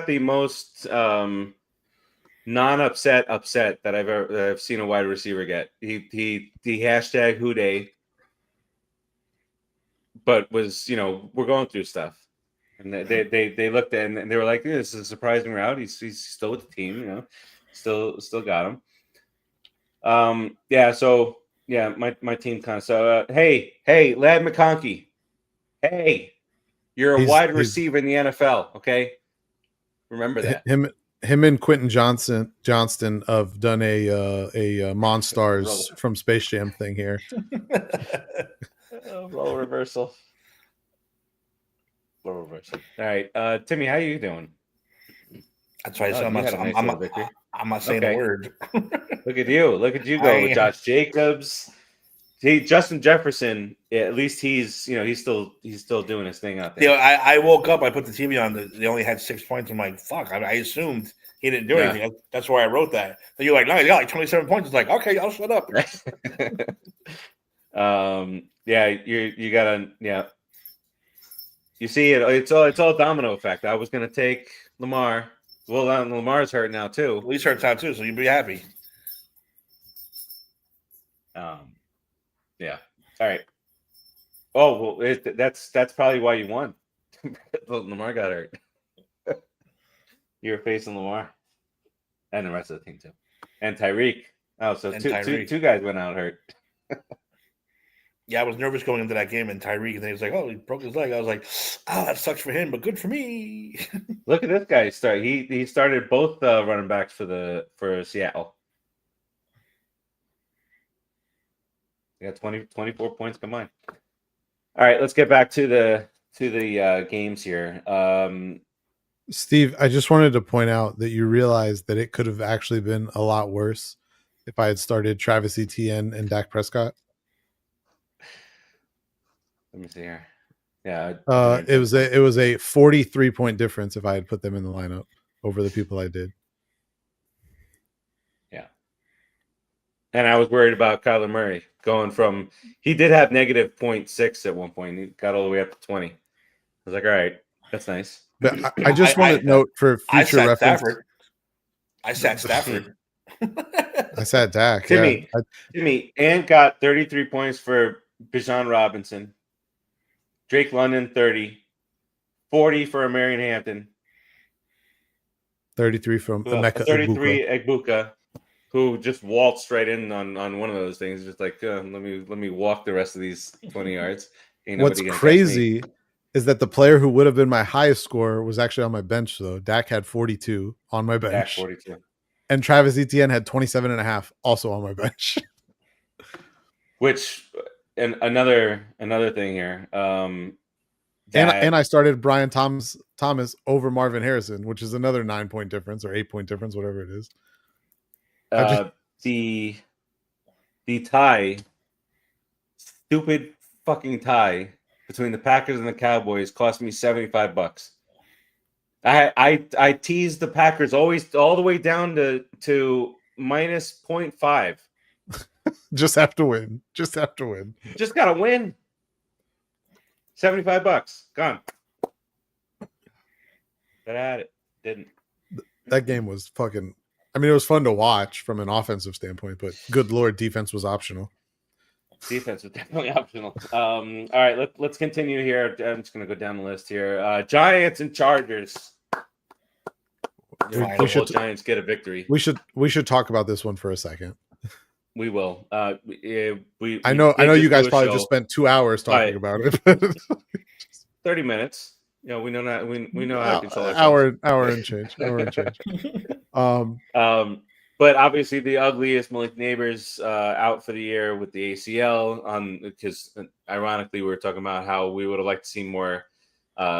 the most non-upset that I've seen a wide receiver get. He hashtag Houday, but was we're going through stuff, and they looked at and they were like, this is a surprising route. He's still with the team, still got him. My team kind of hey, Lad McConkey, hey, you're a wide receiver in the NFL, okay? Remember that. Him and Quentin Johnston have done a Monstars from Space Jam thing here. Role reversal. All right, Timmy, how you doing? That's right. So I'm not saying a word. Look at you go with Josh Jacobs. Justin Jefferson. At least he's still doing his thing out there. I woke up. I put the TV on. They only had 6 points. I'm like, fuck. I assumed he didn't do anything. That's why I wrote that. So you're like, no, he got like 27 points. It's like, okay, I'll shut up. You gotta. You see it. It's all domino effect. I was gonna take Lamar. Well, Lamar's hurt now too. At least hurts out too, so you'd be happy. Yeah. All right. Oh well, that's probably why you won. Lamar got hurt. You were facing Lamar, and the rest of the team too, and Tyreek. Oh, so two guys went out hurt. Yeah, I was nervous going into that game, and Tyreek, and then he was like, "Oh, he broke his leg." I was like, that sucks for him, but good for me." Look at this guy start. He started both running backs for Seattle. He got 24 points combined. All right, let's get back to the games here. Steve, I just wanted to point out that you realized that it could have actually been a lot worse if I had started Travis Etienne and Dak Prescott. Let me see here. Yeah, it was a 43-point difference if I had put them in the lineup over the people I did. Yeah, and I was worried about Kyler Murray going from. He did have negative 0.6 at one point. He got all the way up to 20. I was like, all right, that's nice. But I just want to note for future reference. I sat Stafford. I sat Dak. Timmy, and got 33 points for Bijan Robinson. Drake London, 30. 40 for Marion Hampton. 33 from Emeka 33 Egbuka, who just waltzed right in on one of those things. Just like, let me walk the rest of these 20 yards. What's crazy is that the player who would have been my highest score was actually on my bench, though. Dak had 42 on my bench. Dak 42. And Travis Etienne had 27.5 also on my bench. Which, and another thing here. And I started Brian Thomas over Marvin Harrison, which is another 9-point difference or 8-point difference, whatever it is. The tie, stupid fucking tie between the Packers and the Cowboys cost me $75. I teased the Packers always all the way down to minus 0.5. Just have to win. Just gotta win. $75 gone. But I had it. Didn't. That game was fucking. I mean, it was fun to watch from an offensive standpoint, but good Lord, defense was optional. Defense was definitely optional. All right, let's continue here. I'm just gonna go down the list here. Giants and Chargers. Giants get a victory. We should talk about this one for a second. We will. I know you guys probably just spent 2 hours talking about it. 30 minutes. You know, we know that we know how to control ourselves. Hour and change. But obviously the ugliest Malik Nabers out for the year with the ACL because ironically we were talking about how we would have liked to see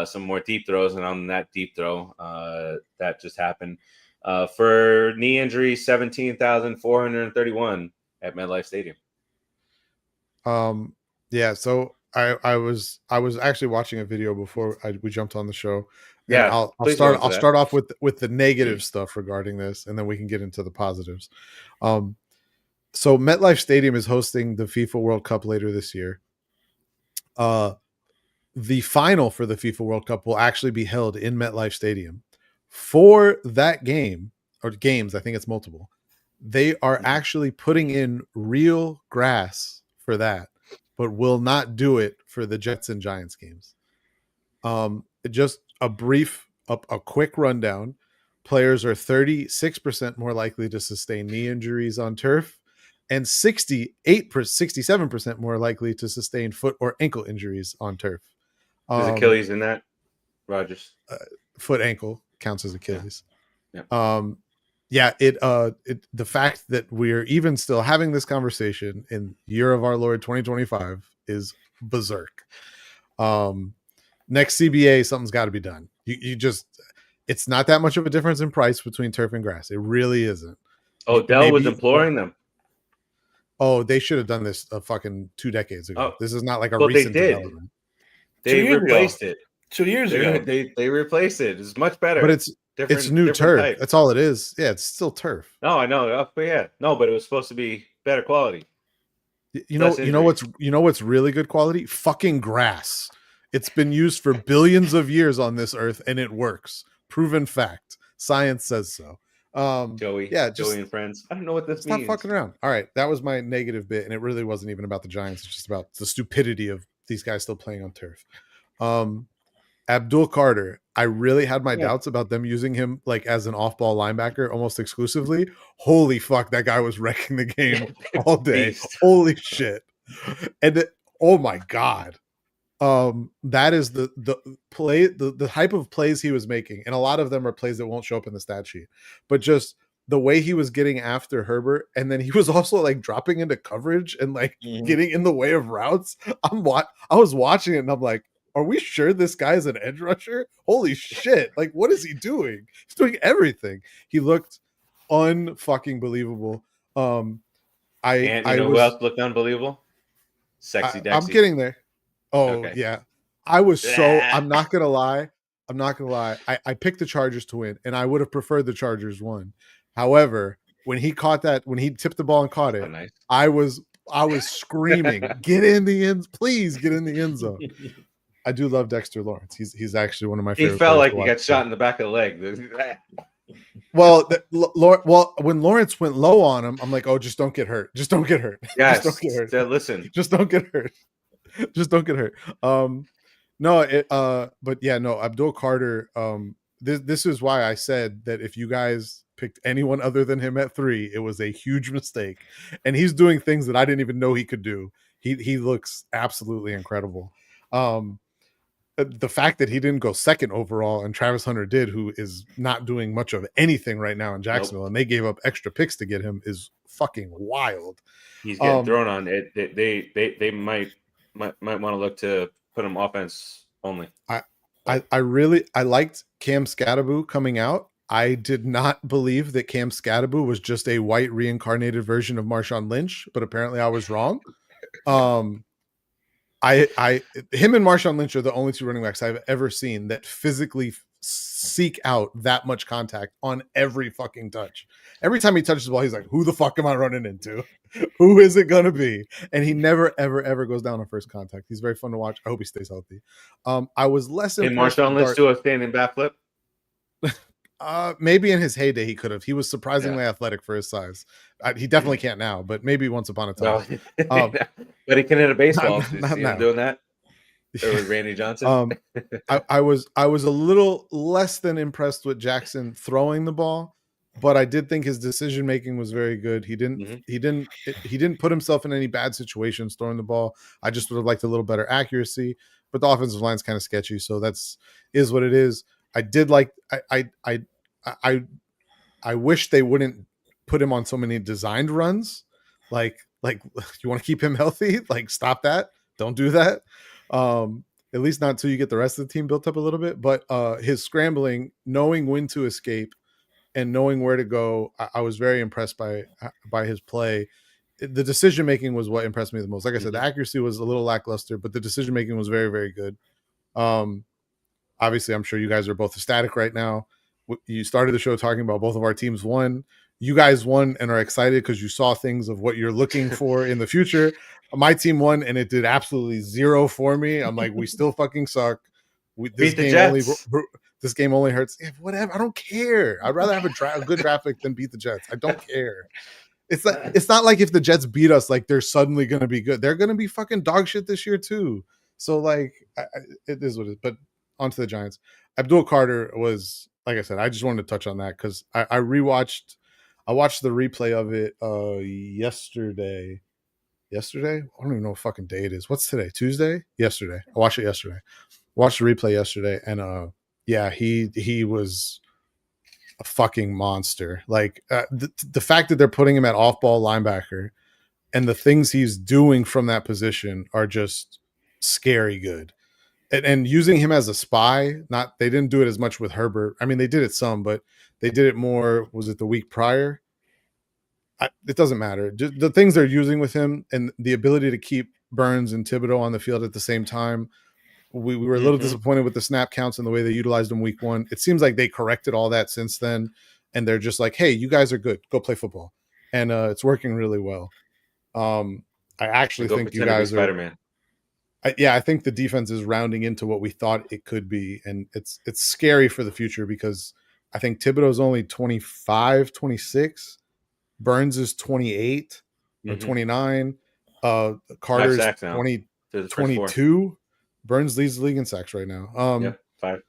some more deep throws, and on that deep throw that just happened for knee injury 17,431 at MetLife Stadium. Yeah, so I was actually watching a video before we jumped on the show. Yeah, I'll start off with the negative stuff regarding this, and then we can get into the positives. So MetLife Stadium is hosting the FIFA World Cup later this year. The final for the FIFA World Cup will actually be held in MetLife Stadium. For that game, or games, I think it's multiple, they are actually putting in real grass for that, but will not do it for the Jets and Giants games. Just a quick rundown. Players are 36% more likely to sustain knee injuries on turf, and 67% more likely to sustain foot or ankle injuries on turf. Is Achilles in that, Rogers? Foot, ankle counts as Achilles. Yeah. The fact that we're even still having this conversation in year of our Lord 2025 is berserk. Next CBA, something's got to be done. It's not that much of a difference in price between turf and grass. It really isn't. Oh, Dell was imploring them. Oh, they should have done this fucking 2 decades ago. This is not like a recent they did. development. They replaced it 2 years ago. They replaced it. It's much better. But it's new turf. Type. That's all it is. Yeah, it's still turf. No, I know. But yeah, no, but it was supposed to be better quality. You know what's really good quality? Fucking grass. It's been used for billions of years on this earth, and it works. Proven fact. Science says so. Joey and friends. I don't know what this stop means. fucking around. All right, that was my negative bit, and it really wasn't even about the Giants. It's just about the stupidity of these guys still playing on turf. Abdul Carter, I really had my doubts about them using him like as an off-ball linebacker almost exclusively. Holy fuck, that guy was wrecking the game all day. Holy shit. And oh my god. That is the play, the type of plays he was making, and a lot of them are plays that won't show up in the stat sheet, but just the way he was getting after Herbert, and then he was also like dropping into coverage and like getting in the way of routes. I was watching it and I'm like, are we sure this guy is an edge rusher? Holy shit. Like, what is he doing? He's doing everything. He looked unfucking believable. Who else looked unbelievable? Sexy Dexy. I'm getting there. Oh, okay. Yeah. I was I'm not going to lie. I picked the Chargers to win, and I would have preferred the Chargers won. However, when he tipped the ball and caught it, nice. I was screaming, get in the end, please get in the end zone. I do love Dexter Lawrence. He's actually one of my favorite. He felt like he got shot in the back of the leg. Well, when Lawrence went low on him, I'm like, oh, just don't get hurt. Just don't get hurt. Yes, just don't get hurt. Listen. Just don't get hurt. Just don't get hurt. But yeah, no, Abdul Carter. This is why I said that if you guys picked anyone other than him at 3, it was a huge mistake. And he's doing things that I didn't even know he could do. He looks absolutely incredible. The fact that he didn't go second overall and Travis Hunter did, who is not doing much of anything right now in Jacksonville, and they gave up extra picks to get him, is fucking wild. He's getting thrown on it. They might want to look to put him offense only. I liked Cam Scatteraboo coming out. I did not believe that Cam Scatteraboo was just a white reincarnated version of Marshawn Lynch, but apparently I was wrong. Him and Marshawn Lynch are the only 2 running backs I've ever seen that physically seek out that much contact on every fucking touch. Every time he touches the ball, he's like, who the fuck am I running into? Who is it going to be? And he never, ever, ever goes down on first contact. He's very fun to watch. I hope he stays healthy. I was less impressed. Did Marshawn Lynch do a standing backflip? Maybe in his heyday he could have. He was surprisingly athletic for his size. He definitely can't now, but maybe once upon a time. But he can hit a baseball. Not doing that. Or with Randy Johnson. I was a little less than impressed with Jackson throwing the ball, but I did think his decision making was very good. He didn't put himself in any bad situations throwing the ball. I just would have liked a little better accuracy, but the offensive line's kind of sketchy, so is what it is. I did like I wish they wouldn't put him on so many designed runs. Like you want to keep him healthy? Like, stop that. Don't do that. At least not until you get the rest of the team built up a little bit. But his scrambling, knowing when to escape and knowing where to go, I was very impressed by his play. The decision making was what impressed me the most. Like I said, the accuracy was a little lackluster, but the decision making was very, very good. Obviously, I'm sure you guys are both ecstatic right now. You started the show talking about both of our teams won. You guys won and are excited because you saw things of what you're looking for in the future. My team won and it did absolutely zero for me. I'm like, we still fucking suck. This game only hurts. Yeah, whatever. I don't care. I'd rather have a good draft pick than beat the Jets. I don't care. It's not like if the Jets beat us, like they're suddenly going to be good. They're going to be fucking dog shit this year too. So like, it is what it is. But onto the Giants. Abdul Carter was, like I said, I just wanted to touch on that because I watched the replay of it yesterday. Yesterday? I don't even know what fucking day it is. What's today? Tuesday? Yesterday. I watched it yesterday. Watched the replay yesterday, and he was a fucking monster. Like the fact that they're putting him at off-ball linebacker and the things he's doing from that position are just scary good. And using him as a spy, they didn't do it as much with Herbert. I mean, they did it some, but they did it more. Was it the week prior? It doesn't matter. Just the things they're using with him and the ability to keep Burns and Thibodeau on the field at the same time. We were a little disappointed with the snap counts and the way they utilized them week 1. It seems like they corrected all that since then. And they're just like, hey, you guys are good. Go play football. And it's working really well. I actually think you guys are Spider-Man. I think the defense is rounding into what we thought it could be, and it's scary for the future because I think Thibodeau's only 25, 26. Burns is 28 or 29. 5 Carter's sacks now 20, to the first 4. 22. Burns leads the league in sacks right now. Yep, 5.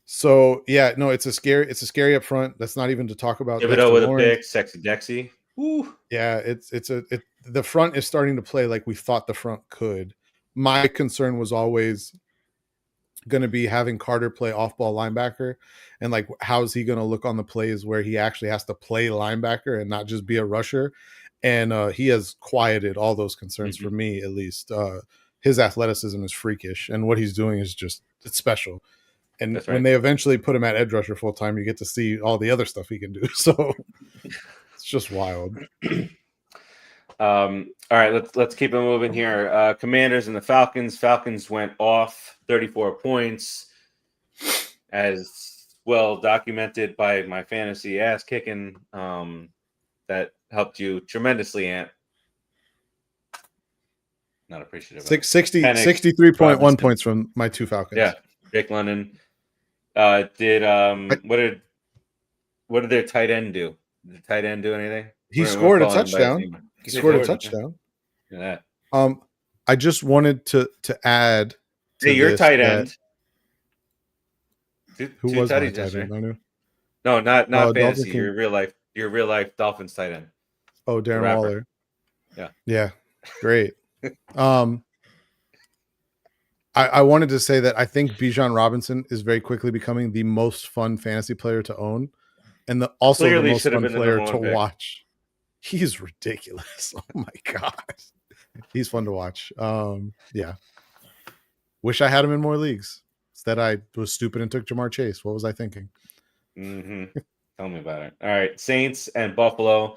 So yeah, no, it's a scary up front. That's not even to talk about Thibodeau Dexter with Lawrence. a pick, sexy Dexy. Woo. Yeah, the front is starting to play like we thought the front could. My concern was always going to be having Carter play off-ball linebacker, and like how's he going to look on the plays where he actually has to play linebacker and not just be a rusher. And he has quieted all those concerns for me, at least. His athleticism is freakish, and what he's doing is it's special. And when they eventually put him at edge rusher full time, you get to see all the other stuff he can do. So it's just wild. All right, let's keep it moving here. Commanders and the Falcons. Falcons went off 34 points, as well documented by my fantasy ass kicking. That helped you tremendously, Ant. Not appreciative. 63.1 points from my 2 Falcons. Yeah, Jake London. What did their tight end do? Did the tight end do anything? He scored a touchdown. He scored a touchdown. Yeah. I just wanted to add. Hey, your tight end. Who was my tight end? No, not fantasy. Your real life Dolphins tight end. Oh, Darren Waller. Yeah, great. I wanted to say that I think Bijan Robinson is very quickly becoming the most fun fantasy player to own, and also the most fun player to watch. He's ridiculous. Oh my god, he's fun to watch. Yeah. Wish I had him in more leagues. Instead, I was stupid and took Jamar Chase. What was I thinking? Tell me about it. All right, Saints and Buffalo.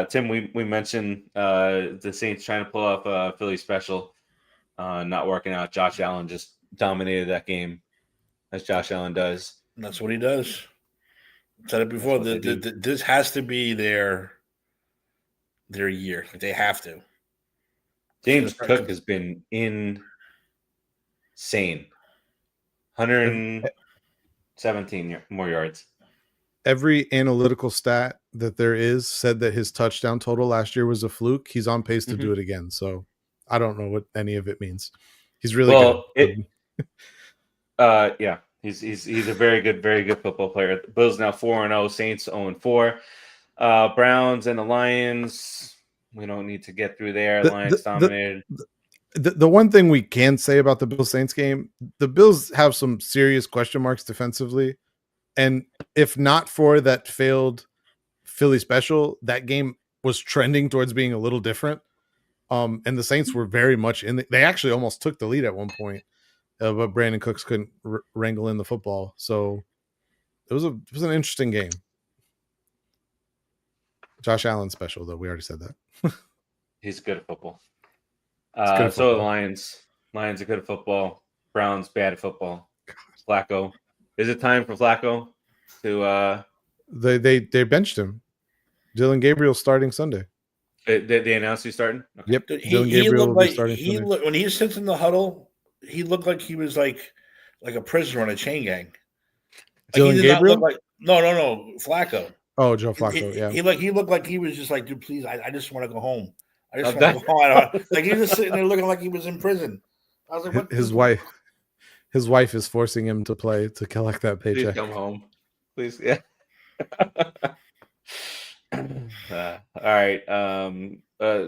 Tim, we mentioned the Saints trying to pull off a Philly special. Not working out. Josh Allen just dominated that game, as Josh Allen does. That's what he does. I said it before. This has to be their year. They have to. James Cook has been insane. 117 more yards. Every analytical stat that there is said that his touchdown total last year was a fluke. He's on pace to do it again. So I don't know what any of it means. He's really good. Yeah, he's a very good football player. The Bills now 4-0, Saints 0-4. Browns and the Lions. We don't need to get through there. Lions dominated. The one thing we can say about the Bills Saints game, the Bills have some serious question marks defensively. And if not for that failed Philly special, that game was trending towards being a little different. And the Saints were very much they actually almost took the lead at one point, but Brandon Cooks couldn't wrangle in the football. So it was an interesting game. Josh Allen special, though. We already said that. He's good at football. So the Lions are good at football. Browns bad at football. Flacco. Is it time for Flacco to They benched him. Dylan Gabriel starting Sunday. They announced he's starting? Okay. Yep. Dylan Gabriel will be starting Sunday. When he sits in the huddle, he looked like he was like a prisoner on a chain gang. Dylan Gabriel? No, Flacco. Oh, Joe Flacco, yeah. He looked like he was just like, dude, please, I just want to go home. I just want to go home. Like he was just sitting there looking like he was in prison. I was like, what? His wife is forcing him to play to collect that paycheck. Please come home. Please, yeah. All right.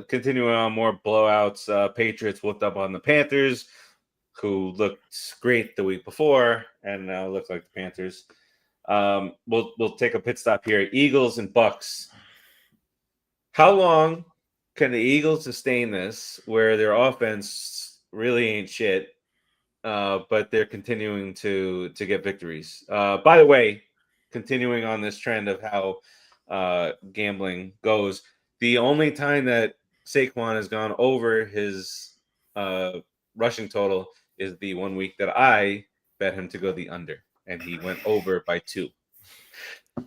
Continuing on, more blowouts. Patriots whooped up on the Panthers, who looked great the week before, and now look like the Panthers. We'll take a pit stop here. Eagles and Bucks. How long can the Eagles sustain this, where their offense really ain't shit, but they're continuing to get victories? By the way, continuing on this trend of how gambling goes, the only time that Saquon has gone over his rushing total is the 1 week that I bet him to go the under, and he went over by 2.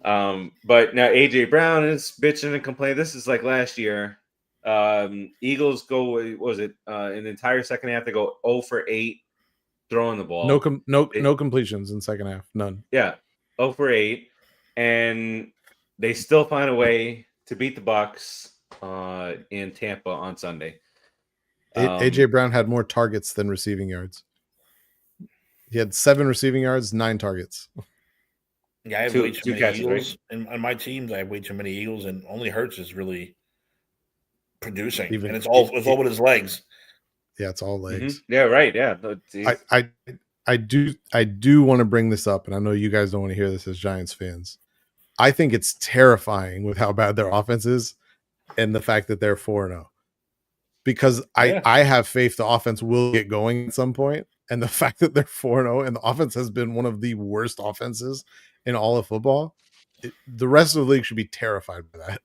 But now AJ Brown is bitching and complaining. This is like last year. Eagles go, what was it? In the entire second half, they go 0 for 8 throwing the ball. No completions in second half. None. Yeah. 0 for 8. and they still find a way to beat the Bucs in Tampa on Sunday. AJ Brown had more targets than receiving yards. He had 7 receiving yards, 9 targets. Yeah, I have Two- way too two many catches, Eagles. And on my teams, I have way too many Eagles, and only Hurts is really producing. Even- and it's all with his legs. Yeah, it's all legs. Mhm. Yeah, right. Yeah. No, I do want to bring this up, and I know you guys don't want to hear this as Giants fans. I think it's terrifying with how bad their offense is and the fact that they're 4-0. Because I have faith the offense will get going at some point, and the fact that they're 4-0 and the offense has been one of the worst offenses in all of football, the rest of the league should be terrified by that.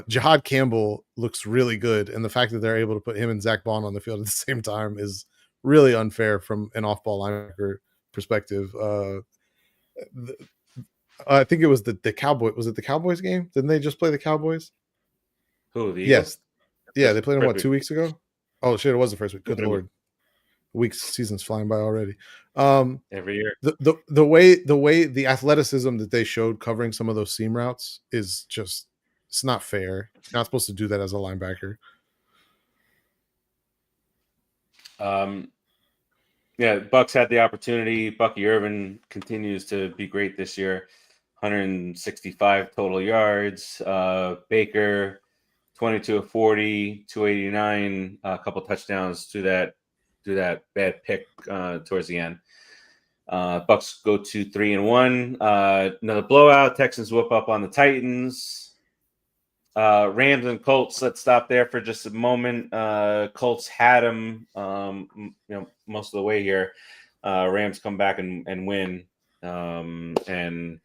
Jihad Campbell looks really good, and the fact that they're able to put him and Zach Bond on the field at the same time is really unfair from an off-ball linebacker perspective. I think it was the Cowboys. Was it the Cowboys game? Didn't they just play the Cowboys? who? The Eagles? Yes. Yeah, they played them, First what, week. 2 weeks ago? Oh, shit, it was the first week. Good First week. Lord. Season's flying by already. Every year. The way the athleticism that they showed covering some of those seam routes is just, it's not fair. You're not supposed to do that as a linebacker. Yeah, Bucks had the opportunity. Bucky Irvin continues to be great this year. 165 total yards. Baker, 22 of 40, 289, a couple touchdowns to that bad pick towards the end. Bucks go to 3-1. Another blowout. Texans whoop up on the Titans. Rams and Colts. Let's stop there for just a moment. Colts had them, most of the way here. Rams come back and win. And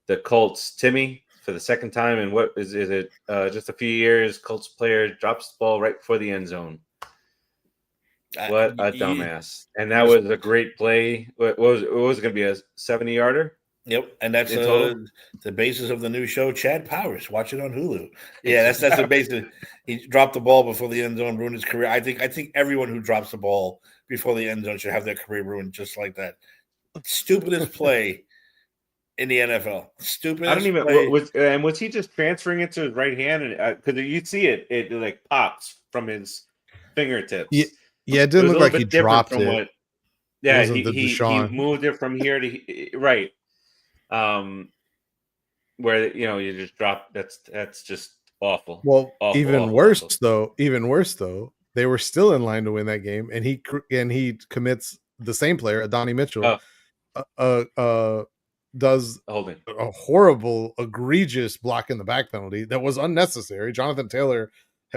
the Colts, Timmy, for the second time in what is it? Just a few years, Colts player drops the ball right before the end zone. What a dumbass! And that was a great play. What was it going to be, a 70-yarder? Yep, and that's the basis of the new show, Chad Powers. Watch it on Hulu. Yeah, that's the basis. He dropped the ball before the end zone, ruined his career. I think everyone who drops the ball before the end zone should have their career ruined just like that. Stupidest play in the NFL. Stupidest. I don't even. Was he just transferring it to his right hand? And because you see it like pops from his fingertips. Yeah, it didn't look like he dropped it. He moved it from here to right. Where you just drop. That's just awful. Well, awful, even worse though, they were still in line to win that game, and he commits the same player, Adonai Mitchell, does a horrible, egregious block in the back penalty that was unnecessary. Jonathan Taylor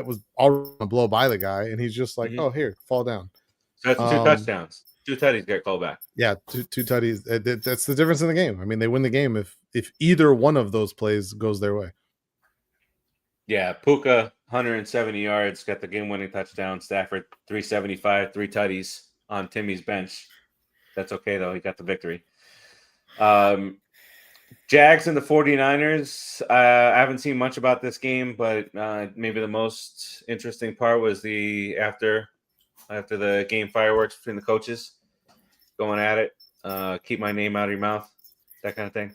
was already going to blow by the guy, and he's just like, "Oh, here, fall down." So that's 2 touchdowns. 2 tutties get called back. Yeah, two tutties. That's the difference in the game. I mean, they win the game if either one of those plays goes their way. Yeah, Puka, 170 yards, got the game-winning touchdown. Stafford, 375, 3 tutties on Timmy's bench. That's okay, though. He got the victory. Jags and the 49ers. I haven't seen much about this game, but maybe the most interesting part was the after the game fireworks between the coaches going at it. Keep my name out of your mouth, that kind of thing.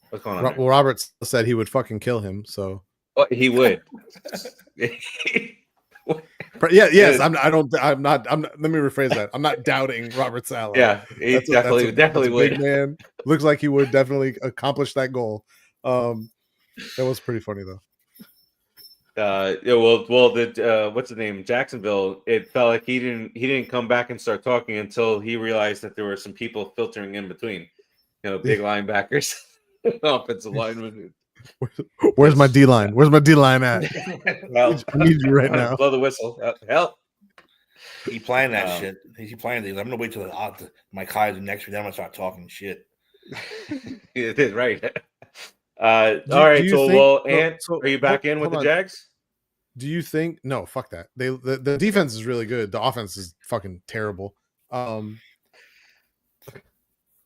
What's going on there? Well, Robert said he would fucking kill him, so he would. Yes. I'm not. Let me rephrase that. I'm not doubting Robert Saleh. Yeah, he definitely would. Big man. Looks like he would definitely accomplish that goal. That was pretty funny though. What's the name? Jacksonville. It felt like he didn't come back and start talking until he realized that there were some people filtering in between. Big linebackers, offensive linemen. Where's my D line? Where's my D line at? Well, I need you right now. Blow the whistle. Help. He playing that shit. He playing these. I'm gonna wait till my Kai's next week. Then I'm gonna start talking shit. It is right. All right. So, are you back in with the Jags? Do you think? No, fuck that. The defense is really good. The offense is fucking terrible.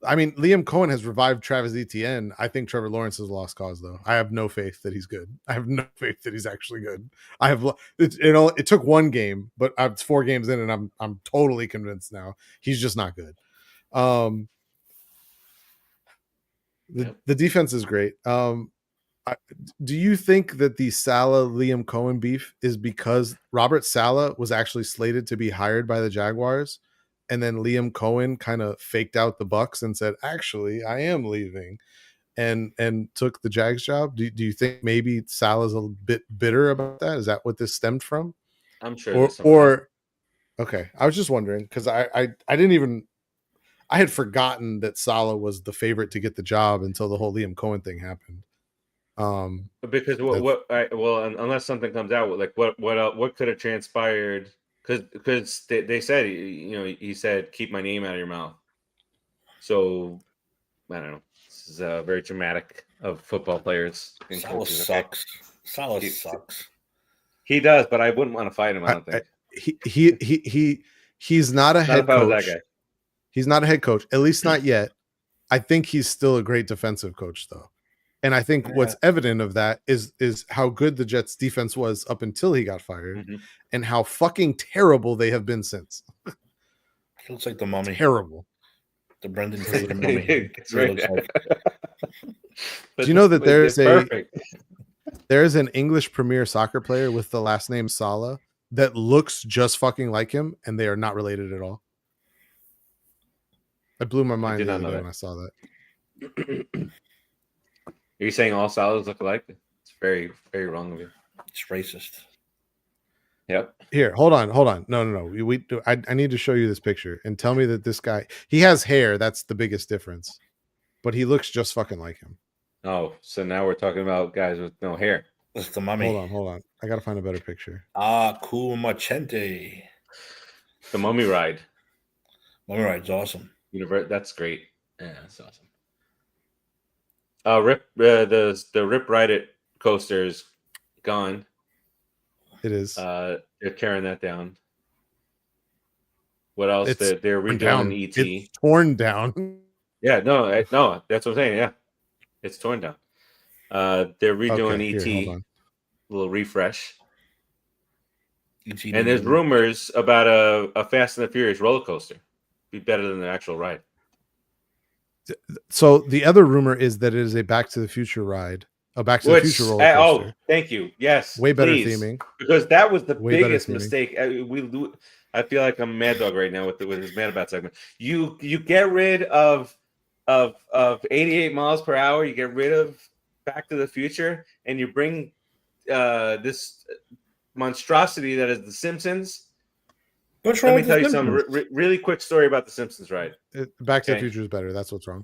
I mean, Liam Cohen has revived Travis Etienne. I think Trevor Lawrence is a lost cause, though. I have no faith that he's good. I have no faith that he's actually good. It took one game, but it's 4 games in, and I'm totally convinced now he's just not good. The defense is great. Do you think that the Saleh Liam Cohen beef is because Robert Saleh was actually slated to be hired by the Jaguars, and then Liam Cohen kind of faked out the Bucks and said, "Actually, I am leaving," and took the Jags job? Do you think maybe Saleh's a bit bitter about that? Is that what this stemmed from? I'm sure there's some of that. Okay, I was just wondering because I didn't even. I had forgotten that Saleh was the favorite to get the job until the whole Liam Cohen thing happened. Because unless something comes out, like what could have transpired? Because they said he said keep my name out of your mouth. So I don't know. This is very dramatic of football players. Saleh sucks. Saleh sucks. He does, but I wouldn't want to fight him. I don't think he's not a head coach. That guy. He's not a head coach, at least not yet. I think he's still a great defensive coach, though. And I think what's evident of that is how good the Jets defense was up until he got fired, and how fucking terrible they have been since. He looks like the Mummy. Terrible. The Brendan Fraser Mummy. Do you know that there's an English Premier Soccer player with the last name Saleh that looks just fucking like him, and they are not related at all? I blew my mind the other day when I saw that. Are you saying all Salehs look alike? It's very, very wrong of you. It's racist. Yep. Here, hold on. No. I need to show you this picture and tell me that this guy, he has hair. That's the biggest difference, but he looks just fucking like him. Oh, so now we're talking about guys with no hair. That's the Mummy. Hold on. I gotta find a better picture. Cool Machente. The Mummy Ride. Mummy Ride's awesome. That's great. Yeah, that's awesome. The Rip Ride It coaster is gone. It is. They're tearing that down. What else? It's they're redoing ET. It's torn down. Yeah, no, that's what I'm saying. Yeah, it's torn down. They're redoing ET. Here, hold on. A little refresh. ET and there's rumors about a Fast and the Furious roller coaster. Be better than the actual ride. So the other rumor is that it is a Back to the Future ride, a Back to the Future roller coaster. Oh, thank you. Yes, way better please. theming, because that was the biggest mistake. I feel like I'm Mad Dog right now with his Mad About segment. You get rid of 88 miles per hour. You get rid of Back to the Future, and you bring this monstrosity that is The Simpsons. What's wrong? Let me tell you some really quick story about The Simpsons ride. Back to the Future is better. That's what's wrong.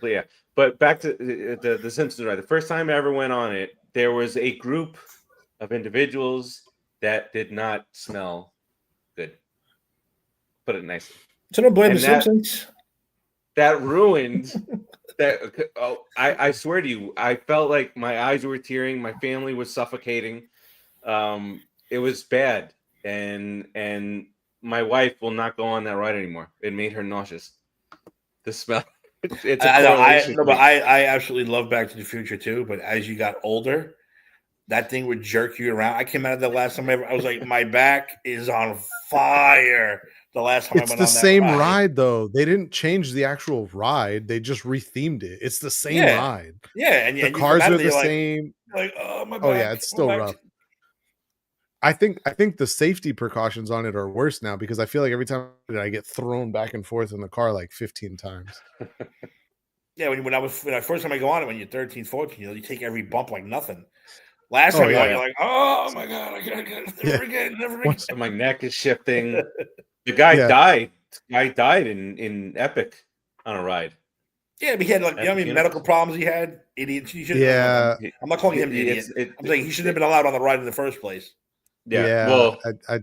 But yeah, but back to the Simpsons ride. The first time I ever went on it, there was a group of individuals that did not smell good. Put it nicely. So don't blame The Simpsons. That ruined that. Oh, I swear to you, I felt like my eyes were tearing. My family was suffocating. It was bad. And my wife will not go on that ride anymore. It made her nauseous. The smell. It's I absolutely love Back to the Future too. But as you got older, that thing would jerk you around. I came out of the last time I was like, my back is on fire. The last time it's the same ride though. They didn't change the actual ride. They just rethemed it. It's the same ride. Yeah, and the cars are the same. Like, oh my back. Oh yeah, it's still rough. I think the safety precautions on it are worse now because I feel like every time I get thrown back and forth in the car like 15 times. Yeah, when I first time I go on it when you're 13, 14, you take every bump like nothing. Last time you're like, oh my god, I gotta get it never again. My neck is shifting. The guy died. The guy died in Epic on a ride. Yeah, but he had like medical problems he had. Idiot. I'm not calling him the idiot. I'm saying he shouldn't have been allowed on the ride in the first place. Yeah. Well, I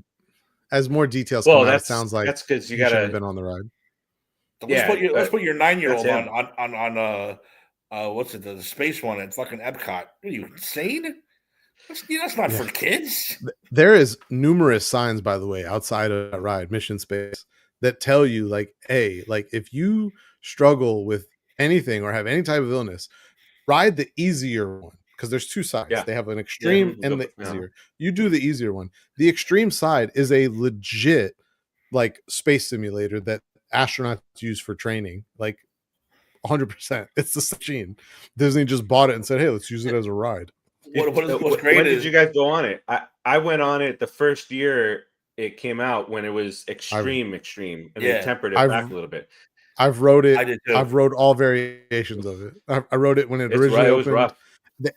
as more details come out, it sounds like that's because you gotta have been on the ride. Let's put your 9-year-old on what's it, the space one at fucking Epcot. Are you insane? That's not for kids. There is numerous signs, by the way, outside of that ride, Mission Space, that tell you like, hey, like if you struggle with anything or have any type of illness, ride the easier one. Because there's two sides. Yeah. They have an extreme and the easier. You do the easier one. The extreme side is a legit like space simulator that astronauts use for training, like 100%. It's the machine. Disney just bought it and said, "Hey, let's use it as a ride." What's great when is did you guys go on it? I went on it the first year it came out when it was extreme, and they tempered it back a little bit. I've rode it. I did too. I've rode all variations of it. I rode it when it originally It was opened. rough.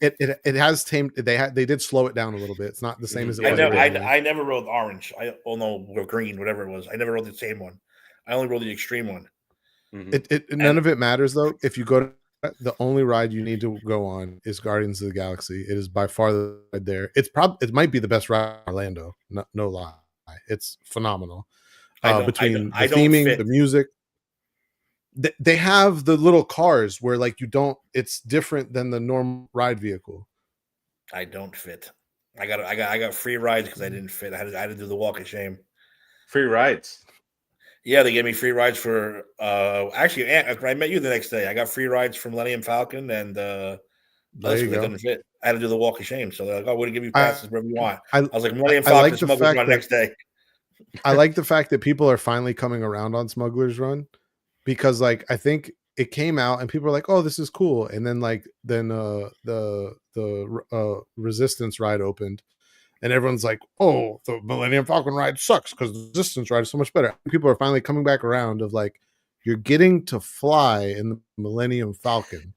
It has tamed. They did slow it down a little bit. It's not the same as it was. I never rode orange. Or green, whatever it was. I never rode the same one. I only rode the extreme one. None of it matters though. If you go to the only ride you need to go on is Guardians of the Galaxy. It is by far the ride there. It might be the best ride in Orlando. No lie. It's phenomenal. Between the theming, the music. They have the little cars where like it's different than the normal ride vehicle. I don't fit. I got free rides because I didn't fit. I had to do the walk of shame. Free rides. Yeah, they gave me free rides for actually I met you the next day. I got free rides from Millennium Falcon and I couldn't fit. I had to do the walk of shame. So they're like, "Oh, we're gonna give you passes wherever you want." I was like, Millennium Falcon Smugglers Run next day. I like the fact that people are finally coming around on Smugglers Run. Because like I think it came out and people are like, "Oh, this is cool," and then the Resistance ride opened, and everyone's like, "Oh, the Millennium Falcon ride sucks because the Resistance ride is so much better." People are finally coming back around of like, you're getting to fly in the Millennium Falcon.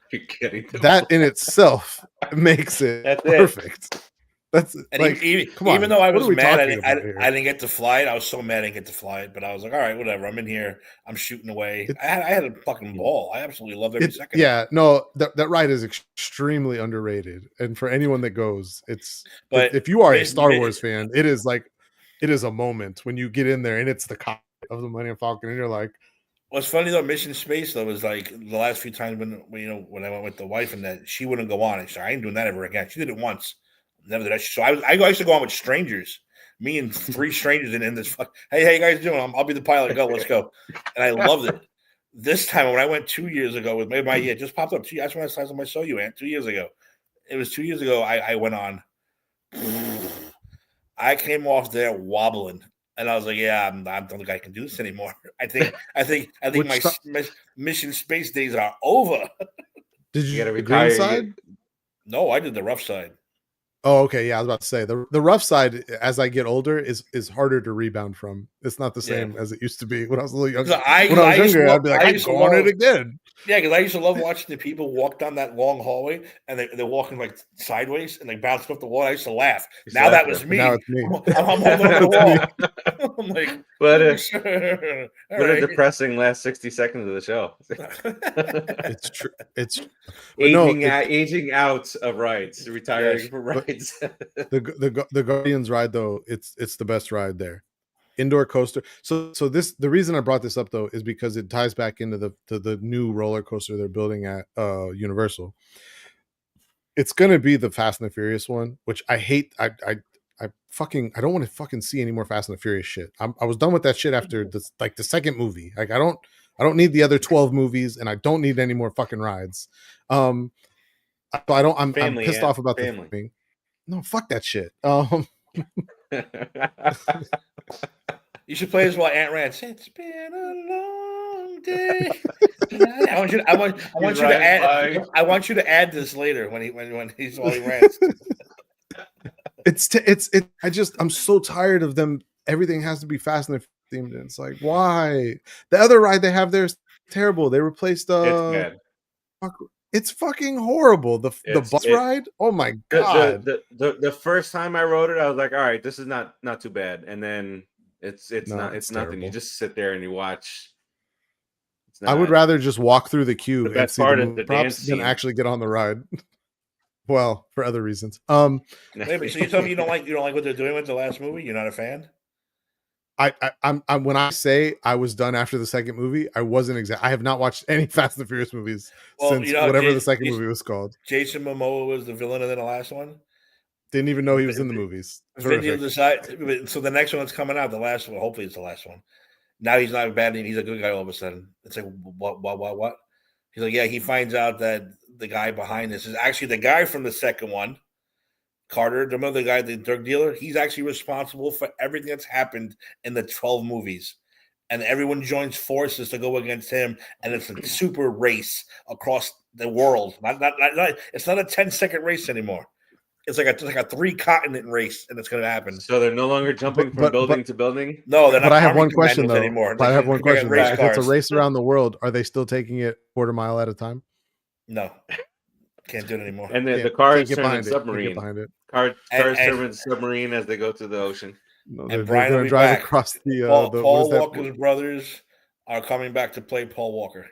That in itself makes it perfect. That's like, even though I was mad, I didn't get to fly it. I was so mad I didn't get to fly it, but I was like, all right, whatever. I'm in here. I'm shooting away. I had a fucking ball. I absolutely loved every second. Yeah, no, that ride is extremely underrated. And for anyone that goes, if you are a Star Wars fan, it is a moment when you get in there and it's the cockpit of the Millennium Falcon and you're like, what's funny though, Mission Space though was like the last few times when I went with the wife and that she wouldn't go on it. So I ain't doing that ever again. She did it once. Never did I. So I used to go on with strangers, me and 3 strangers in this. Hey, how you guys doing? I'll be the pilot. Go, let's go. And I loved it. This time when I went 2 years ago with my it just popped up. That's when I saw you, Ant. 2 years ago. It was 2 years ago. I went on. I came off there wobbling, and I was like, "Yeah, I don't think I can do this anymore. I think my Mission Space days are over." Did you get the green side? No, I did the rough side. Oh, okay. Yeah, I was about to say the rough side as I get older is harder to rebound from. It's not the same as it used to be when I was a little younger. When I was younger, I'd be like, I'm going it again. Yeah, because I used to love watching the people walk down that long hallway and they're walking like sideways and they bouncing off the wall. I used to laugh. Now that was me. Now it's me. I'm holding on the wall. I'm like, what a depressing last 60 seconds of the show. It's true. It's aging out of rides, retiring from rides. The Guardians ride though, it's the best ride there. Indoor coaster. So the reason I brought this up though is because it ties back into the new roller coaster they're building at Universal. It's gonna be the Fast and the Furious one, which I hate. I don't want to fucking see any more Fast and the Furious shit. I was done with that shit after the second movie. Like I don't need the other 12 movies, and I don't need any more fucking rides. I'm pissed off about the thing. No, fuck that shit. You should play this while Ant rants. It's been a long day. I want you to add this later when he's while he rants. I'm so tired of them. Everything has to be Fast and the themed. And it's like, why? The other ride they have there is terrible. They replaced it's fucking horrible. The bus ride. Oh my god! The first time I rode it, I was like, all right, this is not too bad. And then it's nothing. You just sit there and you watch. I would rather just walk through the queue and see the props than actually get on the ride. Well, for other reasons. Wait, so you tell me you don't like what they're doing with the last movie? You're not a fan? I'm when I say I was done after the second movie, I wasn't I have not watched any Fast and Furious movies since whatever the second movie was called. Jason Momoa was the villain in the last one. Didn't even know he was in the movies. So the next one that's coming out, the last one, hopefully it's the last one. Now he's not a bad name. He's a good guy all of a sudden. It's like, what? He's like, yeah, he finds out that the guy behind this is actually the guy from the second one. Carter, the guy, the drug dealer, he's actually responsible for everything that's happened in the 12 movies. and everyone joins forces to go against him, and it's a super race across the world. It's not a 10-second race anymore. It's like a 3-continent race, and it's going to happen. So they're no longer jumping from building to building? No, they're not. But I have Army one question commandos though. anymore. I have one question. Race If it's a cars. race around the world, are they still taking it quarter mile at a time? No, can't do it anymore. And then the cars get turn behind into it. Can't get submarine. behind it. Cars turn into submarine as they go through the ocean. No, And they're Brian will going be to drive back. across the. Paul Walker's brothers are coming back to play Paul Walker.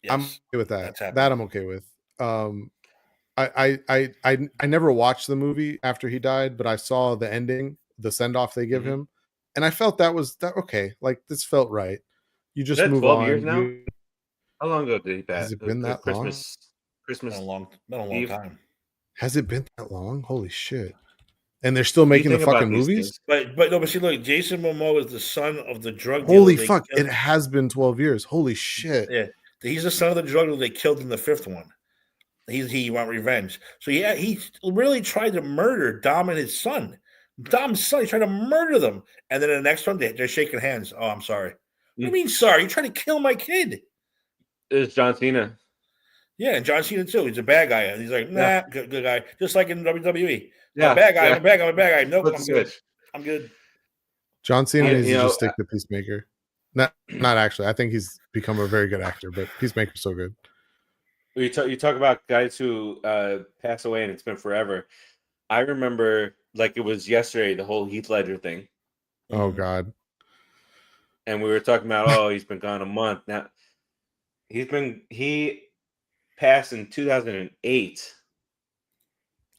Yes, I'm okay with that. that's happening. That I'm okay with. I never watched the movie after he died, but I saw the ending, the send off they give him, and I felt that was okay. Like this felt right. You just Is that move 12 on. years now? How long ago did he pass? Has it been that long? Christmas. Been a long time. Has it been that long? Holy shit! And they're still making the fucking movies. But see, look, Jason Momoa is the son of the drug dealer. Holy fuck! It has been 12 years. Holy shit! Yeah, he's the son of the drug dealer they killed in the 5th one. He want revenge. So yeah, he really tried to murder Dom and his son. Dom's son, he tried to murder them. And then in the next one, they're shaking hands. Oh, I'm sorry. What do you mean sorry? You trying to kill my kid? It's John Cena. Yeah, and John Cena too. He's a bad guy. And he's like, nah, good guy. Just like in WWE. Yeah, I'm a bad guy. I'm a bad guy. Nope, Flip I'm the good. switch. I'm good. John Cena needs to know, just stick to Peacemaker. Not actually. I think he's become a very good actor, but Peacemaker's so good. You talk about guys who pass away, and it's been forever. I remember like it was yesterday, the whole Heath Ledger thing. Oh God! And we were talking about, he's been gone a month now. He passed in 2008.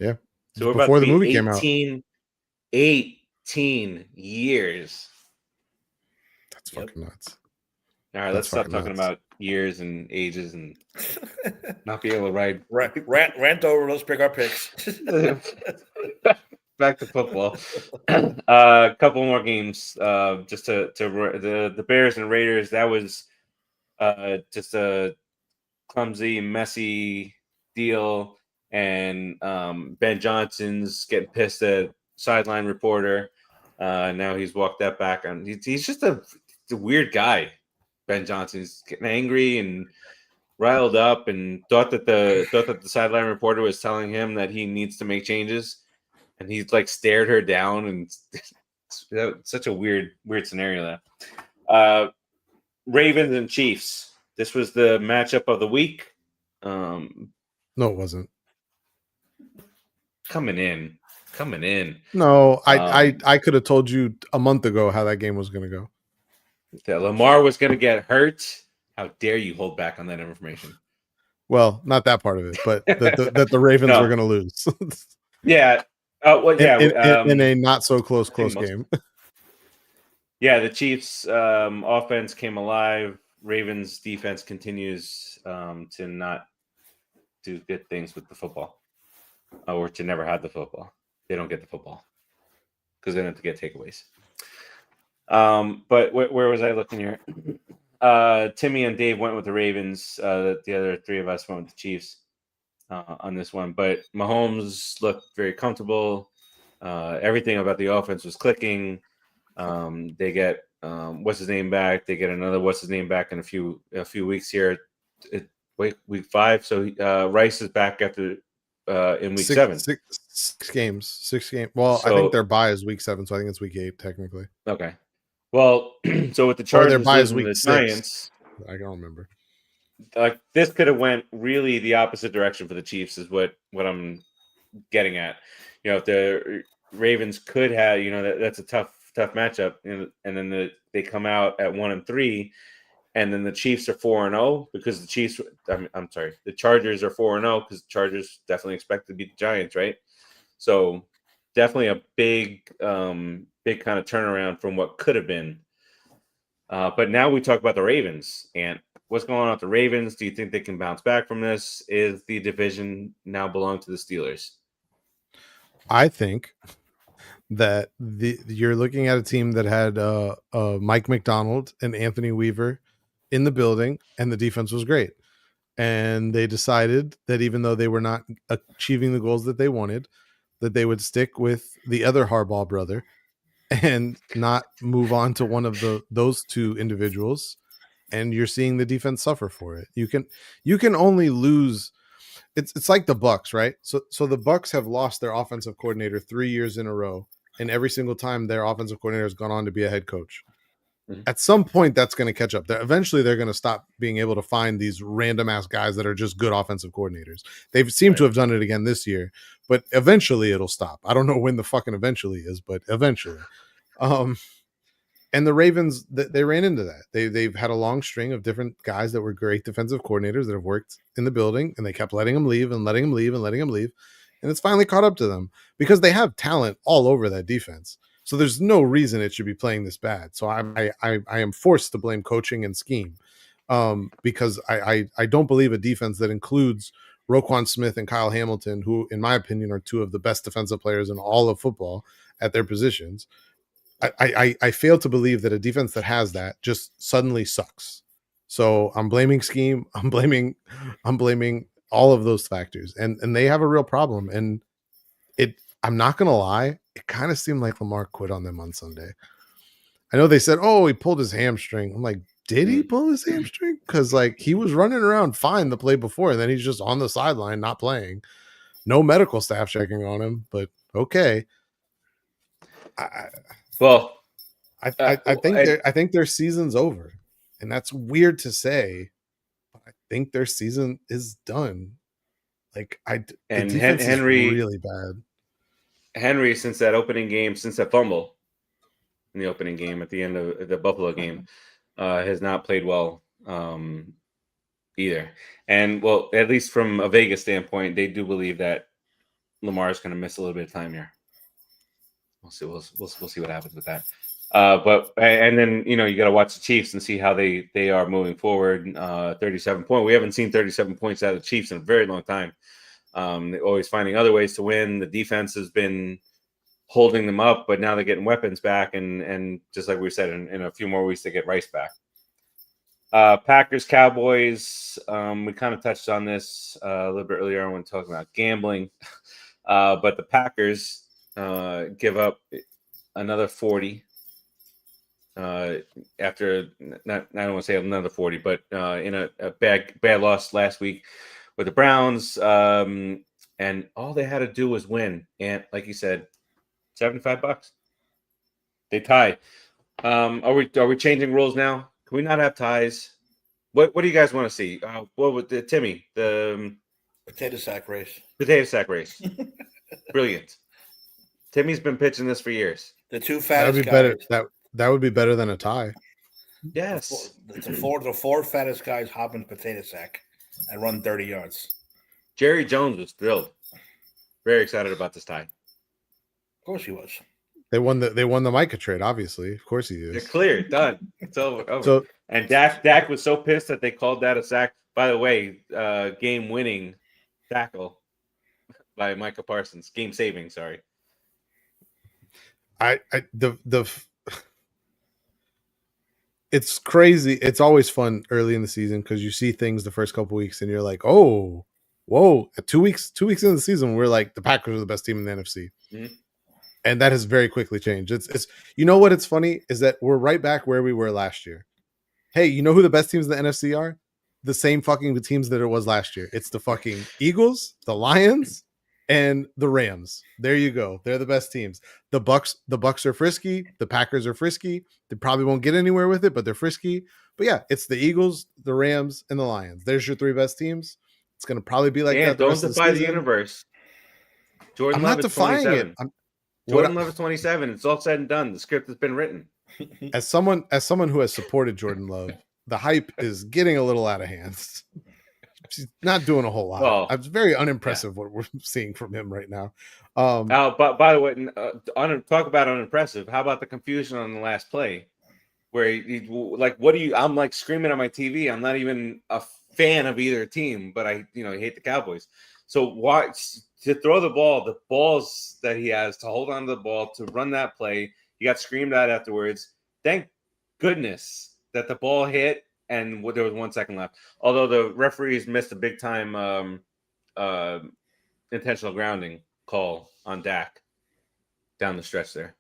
Yeah. So we're before about to the movie 18, 18 years. That's fucking nuts. All right, let's stop talking about years and ages and not be able to ride. Rant over. Let's pick our picks. Back to football. A couple more games. Just to the Bears and Raiders. That was just a clumsy, messy deal. And Ben Johnson's getting pissed at sideline reporter. Now he's walked that back on. He's just a weird guy. Ben Johnson's getting angry and riled up, and thought that the sideline reporter was telling him that he needs to make changes, and he's like stared her down, and such a weird scenario there. Ravens and Chiefs. This was the matchup of the week. No, it wasn't. Coming in. No, I could have told you a month ago how that game was going to go. That Lamar was going to get hurt. How dare you hold back on that information? Well, not that part of it, but that the Ravens were going to lose. Yeah. In a not so close game. Yeah, the Chiefs' offense came alive. Ravens' defense continues to not do good things with the football, or to never have the football. They don't get the football because they don't have to get takeaways. But where was I looking here? Timmy and Dave went with the Ravens. The other three of us went with the Chiefs on this one. But Mahomes looked very comfortable. Everything about the offense was clicking. They get what's his name back. They get another what's his name back in a few weeks here. Week 5. So Rice is back after in week 7. 6 games. Well, I think their bye is week 7, so I think it's week 8 technically. Okay. Well, so with the Chargers their bye is losing week the 6. Giants, I don't remember. Like this could have went really the opposite direction for the Chiefs is what I'm getting at. You know, if the Ravens could have, that's a tough matchup, and then they come out at 1-3, and then the Chiefs are 4-0 because the Chiefs. I'm sorry, the Chargers are 4-0 because the Chargers definitely expect to beat the Giants, right? So definitely a big kind of turnaround from what could have been. But now we talk about the Ravens and what's going on with the Ravens. Do you think they can bounce back from this? Is the division now belong to the Steelers? I think that you're looking at a team that had Mike McDonald and Anthony Weaver in the building, and the defense was great. And they decided that even though they were not achieving the goals that they wanted, that they would stick with the other Harbaugh brother and not move on to one of those two individuals, and you're seeing the defense suffer for it. You can only lose. It's like the Bucks, right? So the Bucks have lost their offensive coordinator 3 years in a row, and every single time their offensive coordinator has gone on to be a head coach. Mhm. At some point, that's going to catch up. Eventually, they're going to stop being able to find these random ass guys that are just good offensive coordinators. They've seemed to have done it again this year, but eventually it'll stop. I don't know when the fucking eventually is, but eventually. And the Ravens, they ran into that. They've had a long string of different guys that were great defensive coordinators that have worked in the building, and they kept letting them leave and letting them leave and letting them leave. And it's finally caught up to them because they have talent all over that defense. So there's no reason it should be playing this bad. So I am forced to blame coaching and scheme because I don't believe a defense that includes Roquan Smith and Kyle Hamilton, who, in my opinion, are two of the best defensive players in all of football at their positions. I fail to believe that a defense that has that just suddenly sucks. So I'm blaming scheme. I'm blaming all of those factors, and they have a real problem. And I'm not gonna lie, it kind of seemed like Lamar quit on them on Sunday. I know they said, "Oh, he pulled his hamstring." I'm like, did he pull his hamstring? Because like he was running around fine the play before, and then he's just on the sideline not playing. No medical staff checking on him, but okay. I think their season's over, and that's weird to say, but I think their season is done. Like the defense Henry is really bad. Henry, since that opening game, since that fumble in the opening game at the end of the Buffalo game, has not played well either. And well, at least from a Vegas standpoint, they do believe that Lamar is going to miss a little bit of time here. We'll see. We'll see what happens with that. But then you got to watch the Chiefs and see how they are moving forward. 37 points. We haven't seen 37 points out of the Chiefs in a very long time. They're always finding other ways to win. The defense has been holding them up, but now they're getting weapons back, and just like we said, in a few more weeks they get Rice back. Packers, Cowboys. We kind of touched on this a little bit earlier when talking about gambling, but the Packers give up another 40 after not I don't want to say another 40, but in a bad loss last week with the Browns, and all they had to do was win, and like you said, $75. They tie. Are we changing rules now? Can we not have ties? What do you guys want to see? What would Timmy the potato sack race? Potato sack race. Brilliant. Timmy's been pitching this for years. The two fattest guys. Better. That would be better than a tie. Yes. The four fattest guys hop in potato sack and run 30 yards. Jerry Jones was thrilled. Very excited about this tie. Of course he was. They won the Micah trade, obviously. Of course he is. They're clear. Done. It's over. So, and Dak was so pissed that they called that a sack. By the way, game-winning tackle by Micah Parsons. Game-saving, sorry. It's crazy. It's always fun early in the season because you see things the first couple weeks and you're like, oh, whoa. 2 weeks into the season, we're like, the Packers are the best team in the NFC. Mm-hmm. And that has very quickly changed. It's you know what? It's funny is that we're right back where we were last year. Hey, you know who the best teams in the NFC are? The same fucking teams that it was last year. It's the fucking Eagles, the Lions, and the Rams. There you go. They're the best teams. The Bucks are frisky. The Packers are frisky. They probably won't get anywhere with it, but they're frisky. But yeah, it's the Eagles, the Rams, and the Lions. There's your three best teams. It's going to probably be like that. Don't defy the universe. Jordan Love is 27. Jordan Love is 27. It's all said and done. The script has been written. As someone who has supported Jordan Love, the hype is getting a little out of hand. She's not doing a whole lot. Well, it's very unimpressive what we're seeing from him right now. But by the way, talk about unimpressive. How about the confusion on the last play, where he like, what do you? I'm like screaming at my TV. I'm not even a fan of either team, but I hate the Cowboys. So why to throw the ball? The balls that he has to hold on to the ball to run that play. He got screamed at afterwards. Thank goodness that the ball hit. And there was 1 second left. Although the referees missed a big time intentional grounding call on Dak down the stretch there.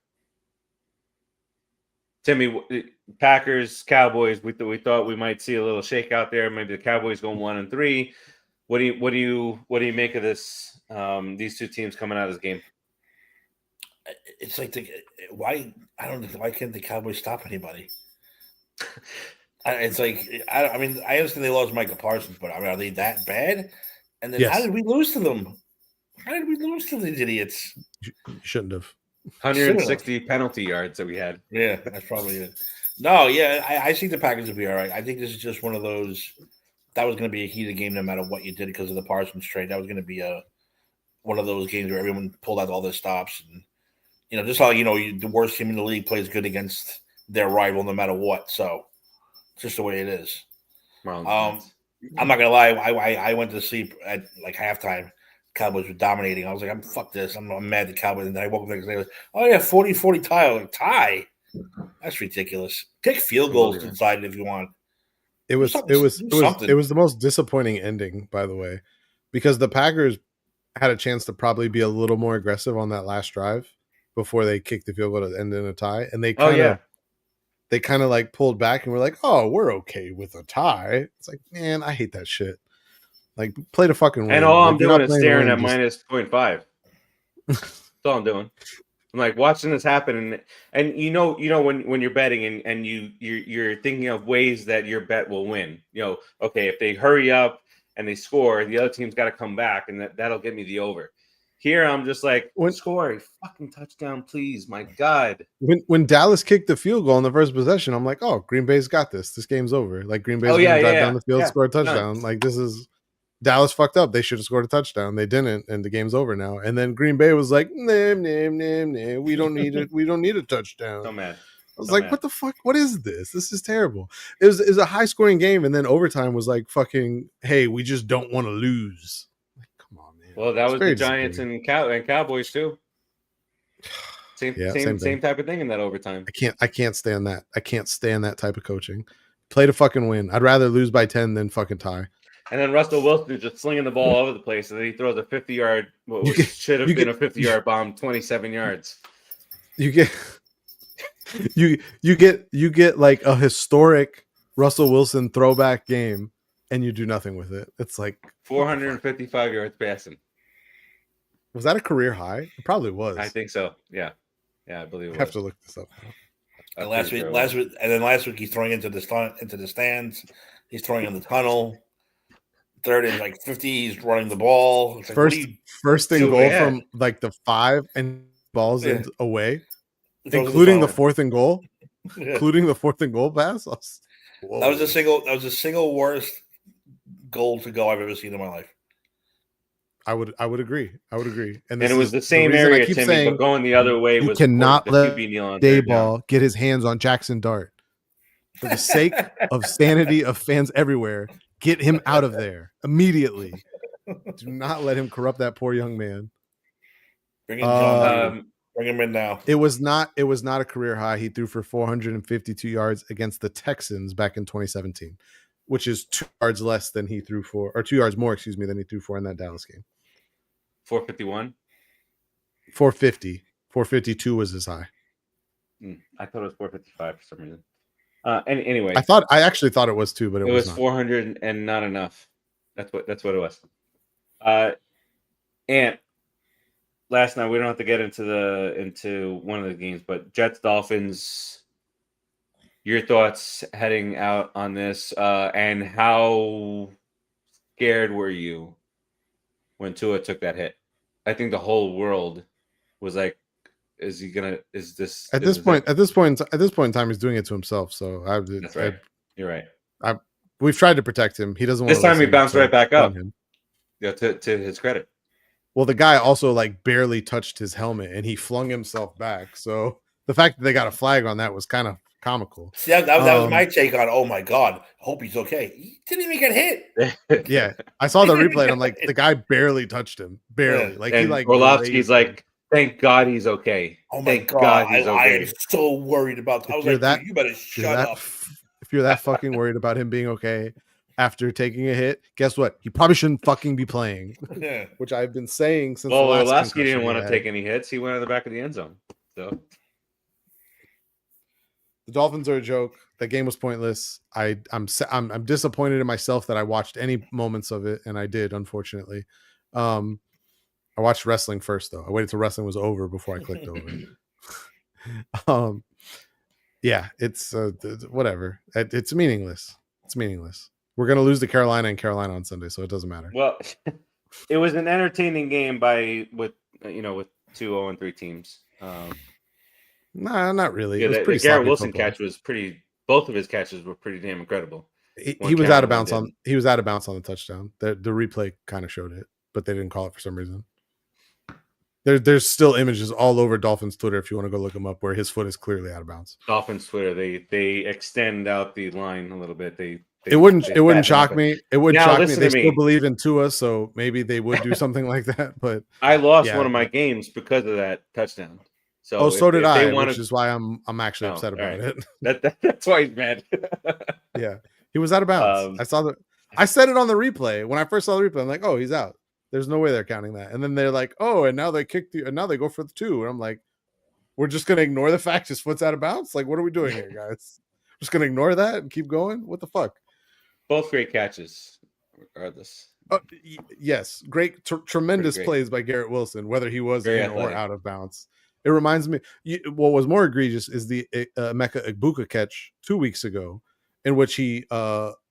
Timmy, Packers, Cowboys. We thought we might see a little shakeout there. Maybe the Cowboys going 1-3. What do you make of this? These two teams coming out of this game. It's like why can't the Cowboys stop anybody? It's like I mean I understand they lost Michael Parsons, but I mean are they that bad? And then how did we lose to them? How did we lose to these idiots? You shouldn't have. 160 penalty yards that we had. Yeah, that's probably it. No, yeah, I think the Packers will be all right. I think this is just one of those. That was going to be a heated game no matter what you did because of the Parsons trade. That was going to be one of those games where everyone pulled out all their stops and. Just how the worst team in the league plays good against their rival, no matter what. So, it's just the way it is. I'm not gonna lie. I went to sleep at like halftime. Cowboys were dominating. I was like, fuck this. I'm mad at the Cowboys. And then I woke up the next day. Oh yeah, 40-40 tie. Like, tie. That's ridiculous. Take field goals to decide it if you want. It was the most disappointing ending, by the way, because the Packers had a chance to probably be a little more aggressive on that last drive before they kicked the field goal to end in a tie. And they kind of like pulled back and were like, oh, we're okay with a tie. It's like, man, I hate that shit. Like, play the fucking win. And all I'm doing is staring at minus 0.5. That's all I'm doing. I'm like watching this happen, and when you're betting and you're thinking of ways that your bet will win. Okay, if they hurry up and they score, the other team's got to come back, and that'll get me the over. Here, I'm just like, score a fucking touchdown, please. My God. When Dallas kicked the field goal in the first possession, I'm like, oh, Green Bay's got this. This game's over. Like, Green Bay's going to drive down the field, score a touchdown. Like, this is Dallas fucked up. They should have scored a touchdown. They didn't, and the game's over now. And then Green Bay was like, nah. We don't need it. We don't need a touchdown. So mad. I was like, what the fuck? What is this? This is terrible. It was a high-scoring game, and then overtime was like, fucking, hey, we just don't want to lose. Well, that was the Giants and Cowboys too. Same type of thing in that overtime. I can't stand that. I can't stand that type of coaching. Play to fucking win. I'd rather lose by 10 than fucking tie. And then Russell Wilson is just slinging the ball all over the place, and then he throws a 50-yard, should have been a 50-yard bomb, 27 yards. You get like a historic Russell Wilson throwback game, and you do nothing with it. It's like 455 yards passing. Was that a career high? It probably was. I think so. Yeah, I believe it was. I have to look this up. And last week he's throwing into the stands. He's throwing in the tunnel. Third and like 50, he's running the ball. Like, first and goal from like the 5 and balls away, including the 4th and goal, including the 4th and goal pass. That was the single worst goal to go I've ever seen in my life. I would agree. And it was the same area, Timmy, but going the other way was cannot let Dayball get his hands on Jaxson Dart. For the sake of sanity of fans everywhere, get him out of there immediately. Do not let him corrupt that poor young man. Bring him in now. It was not a career high. He threw for 452 yards against the Texans back in 2017, which is 2 yards less than he threw for, or 2 yards more, than he threw for in that Dallas game. 451? 450. 452 was his high. I thought it was 455 for some reason. Anyway, I actually thought it was too, but it was not. 400 and not enough. That's what it was. And last night we don't have to get into one of the games, but Jets Dolphins. Your thoughts heading out on this, and how scared were you when Tua took that hit? I think the whole world was like, "Is he gonna? Is this?" At this point in time, he's doing it to himself. So that's right. You're right. We've tried to protect him. He doesn't want. This time he bounced right back up. To his credit. Well, the guy also like barely touched his helmet, and he flung himself back. So the fact that they got a flag on that was kind of comical. See, that was my take on. Oh my God, hope he's okay. He didn't even get hit. Yeah, I saw the replay. And I'm like, the guy barely touched him, barely. Yeah. Like and he like Orlovsky's like, thank God he's okay. Oh my God, he's okay. I am so worried about. I was like, you better shut up. If you're that fucking worried about him being okay after taking a hit, guess what? He probably shouldn't fucking be playing. Yeah. Which I've been saying since. Well, Orlovsky didn't want to take any hits. He went out of the back of the end zone. So. The Dolphins are a joke. That game was pointless. I'm disappointed in myself that I watched any moments of it, and I did, unfortunately. I watched wrestling first, though. I waited till wrestling was over before I clicked over. Yeah, it's whatever. It's meaningless. It's meaningless. We're gonna lose to Carolina and Carolina on Sunday, so it doesn't matter. Well, it was an entertaining game with 2-0-3 teams. Nah, not really. Yeah, It was the pretty Garrett sloppy Wilson football. catch was pretty. Both of his catches were pretty damn incredible. He was out of bounds on. He was out of bounds on the touchdown. The replay kind of showed it, but they didn't call it for some reason. There's still images all over Dolphins Twitter if you want to go look them up where his foot is clearly out of bounds. Dolphins Twitter, they extend out the line a little bit. It wouldn't shock me. It wouldn't shock me. They still me. believe in Tua, so maybe they would do something like that. But I lost one of my games because of that touchdown. So so did I, which is why I'm actually upset about it. That's why he's mad. Yeah, he was out of bounds. I said it on the replay when I first saw the replay. I'm like, oh, he's out. There's no way they're counting that. And then they're like, oh, and now they kicked you, and now they go for the 2. And I'm like, we're just gonna ignore the fact his foot's out of bounds. Like, what are we doing here, guys? Just gonna ignore that and keep going? What the fuck? Both great catches, regardless. Yes, great, tremendous plays by Garrett Wilson, whether he was in or out of bounds. It reminds me, what was more egregious is the Emeka Egbuka catch 2 weeks ago, in which he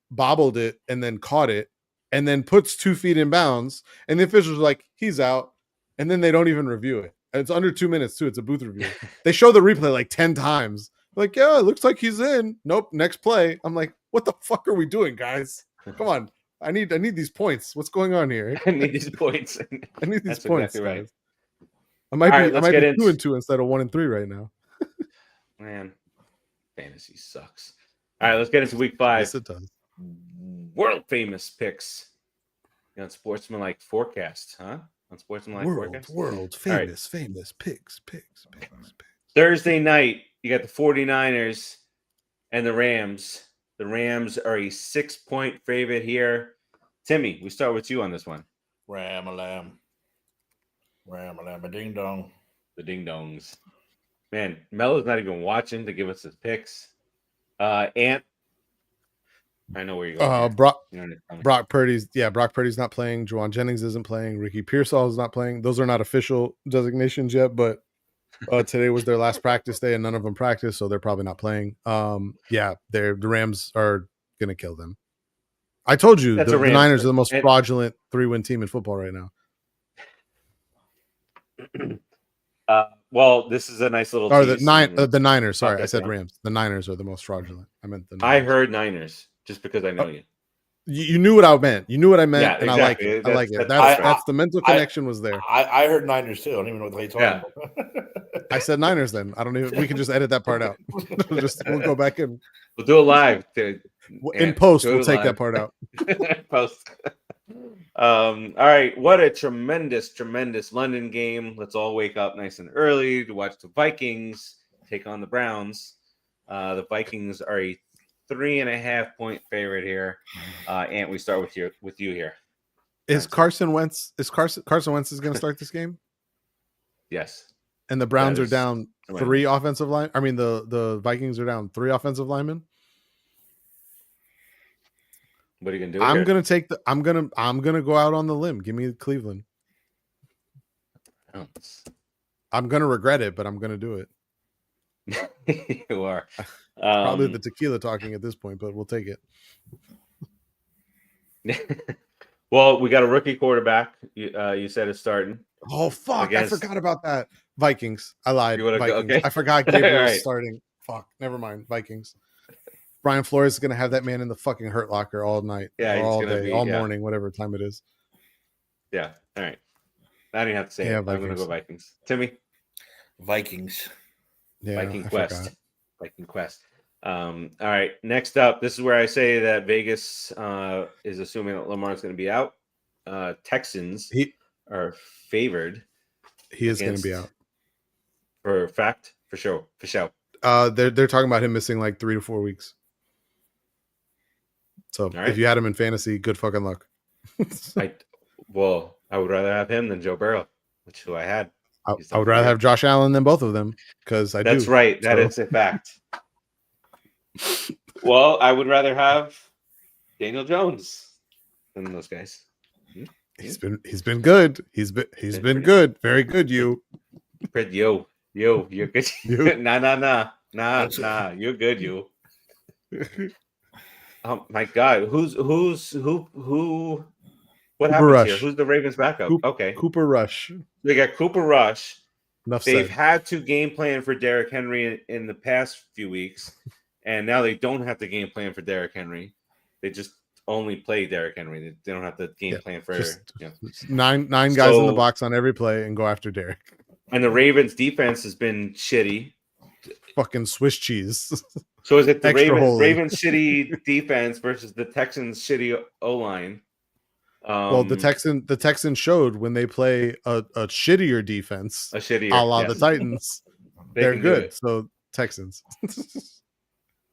bobbled it and then caught it, and then puts 2 feet in bounds, and the officials are like, he's out, and then they don't even review it. And it's under 2 minutes too. It's a booth review. They show the replay like 10 times. Like, yeah, it looks like he's in. Nope, next play. I'm like, what the fuck are we doing, guys? Come on. I need these points. What's going on here? I need these points. I need these That's points. Exactly right. I might be 2-2 instead of 1-3 right now. Man, fantasy sucks. All right, let's get into week 5. Yes, it does. World famous picks. Unsportsmanlike forecast, huh? Unsportsmanlike forecast. World famous picks. Thursday night, you got the 49ers and the Rams. The Rams are a 6-point favorite here. Timmy, we start with you on this one. Ram-a-lam, a ding-dong. The ding-dongs. Man, Melo's not even watching to give us his picks. Ant, I know where you're going. Brock Purdy's not playing. Juwan Jennings isn't playing. Ricky Pearsall is not playing. Those are not official designations yet, but today was their last practice day and none of them practiced, so they're probably not playing. The Rams are going to kill them. I told you the Niners are the most fraudulent 3-win team in football right now. Well, this is a nice little. Or the Niners. Sorry, I said Rams. The Niners are the most fraudulent. I meant the Niners. I heard Niners just because I know you. You knew what I meant. You knew what I meant, yeah, and exactly. I like it. That's the mental connection was there. I heard Niners too. I don't even know what they talking about. I said Niners. Then I don't even. We can just edit that part out. We'll go back and we'll do it live. In post, we'll take that part out. Post. All right. What a tremendous London game. Let's all wake up nice and early to watch the Vikings take on the Browns. The Vikings are a 3.5-point favorite here. Ant, we start with you here. Is Carson Wentz is going to start this game? Yes. And the Browns are down 3 offensive line. I mean, the Vikings are down 3 offensive linemen. What are you gonna do? I'm gonna go out on the limb. Give me Cleveland. I'm gonna regret it, but I'm gonna do it. You are. Probably the tequila talking at this point, but we'll take it. Well, we got a rookie quarterback. You said it's starting. Oh fuck! I forgot about that. Vikings. I lied. Vikings. Okay. I forgot Gabriel was starting. Fuck. Never mind. Vikings. Brian Flores is gonna have that man in the fucking hurt locker all night. Yeah, all day, all morning, whatever time it is. Yeah. All right. I don't even have to say it. I'm gonna go Vikings. Timmy. Vikings. Yeah, Viking Quest. All right. Next up, this is where I say that Vegas is assuming that Lamar's going to be out. Texans are favored. He is going to be out. For fact, for sure. They're talking about him missing like 3 to 4 weeks. So if you had him in fantasy, good fucking luck. I would rather have him than Joe Burrow, who I had. I would rather have Josh Allen than both of them because That's right. That is a fact. Well, I would rather have Daniel Jones than those guys. He's been good. He's been good. Very good. You. Yo, you're good. You. Nah. You're good. You. Oh my God, who? What happens Rush. here? Who's the Ravens' backup? Okay, Cooper Rush. they got Cooper Rush. Enough They've said. had to game plan for Derrick Henry in the past few weeks, and now they don't have to game plan for Derrick Henry. They just only play Derrick Henry. They don't have to game plan for nine guys in the box on every play and go after Derrick. And the Ravens' defense has been shitty. Fucking Swiss cheese. So is it the Ravens Ravens shitty defense versus the Texans shitty O-line? Well, the Texans showed when they play a shittier defense, a la the Titans, they're good. So Texans.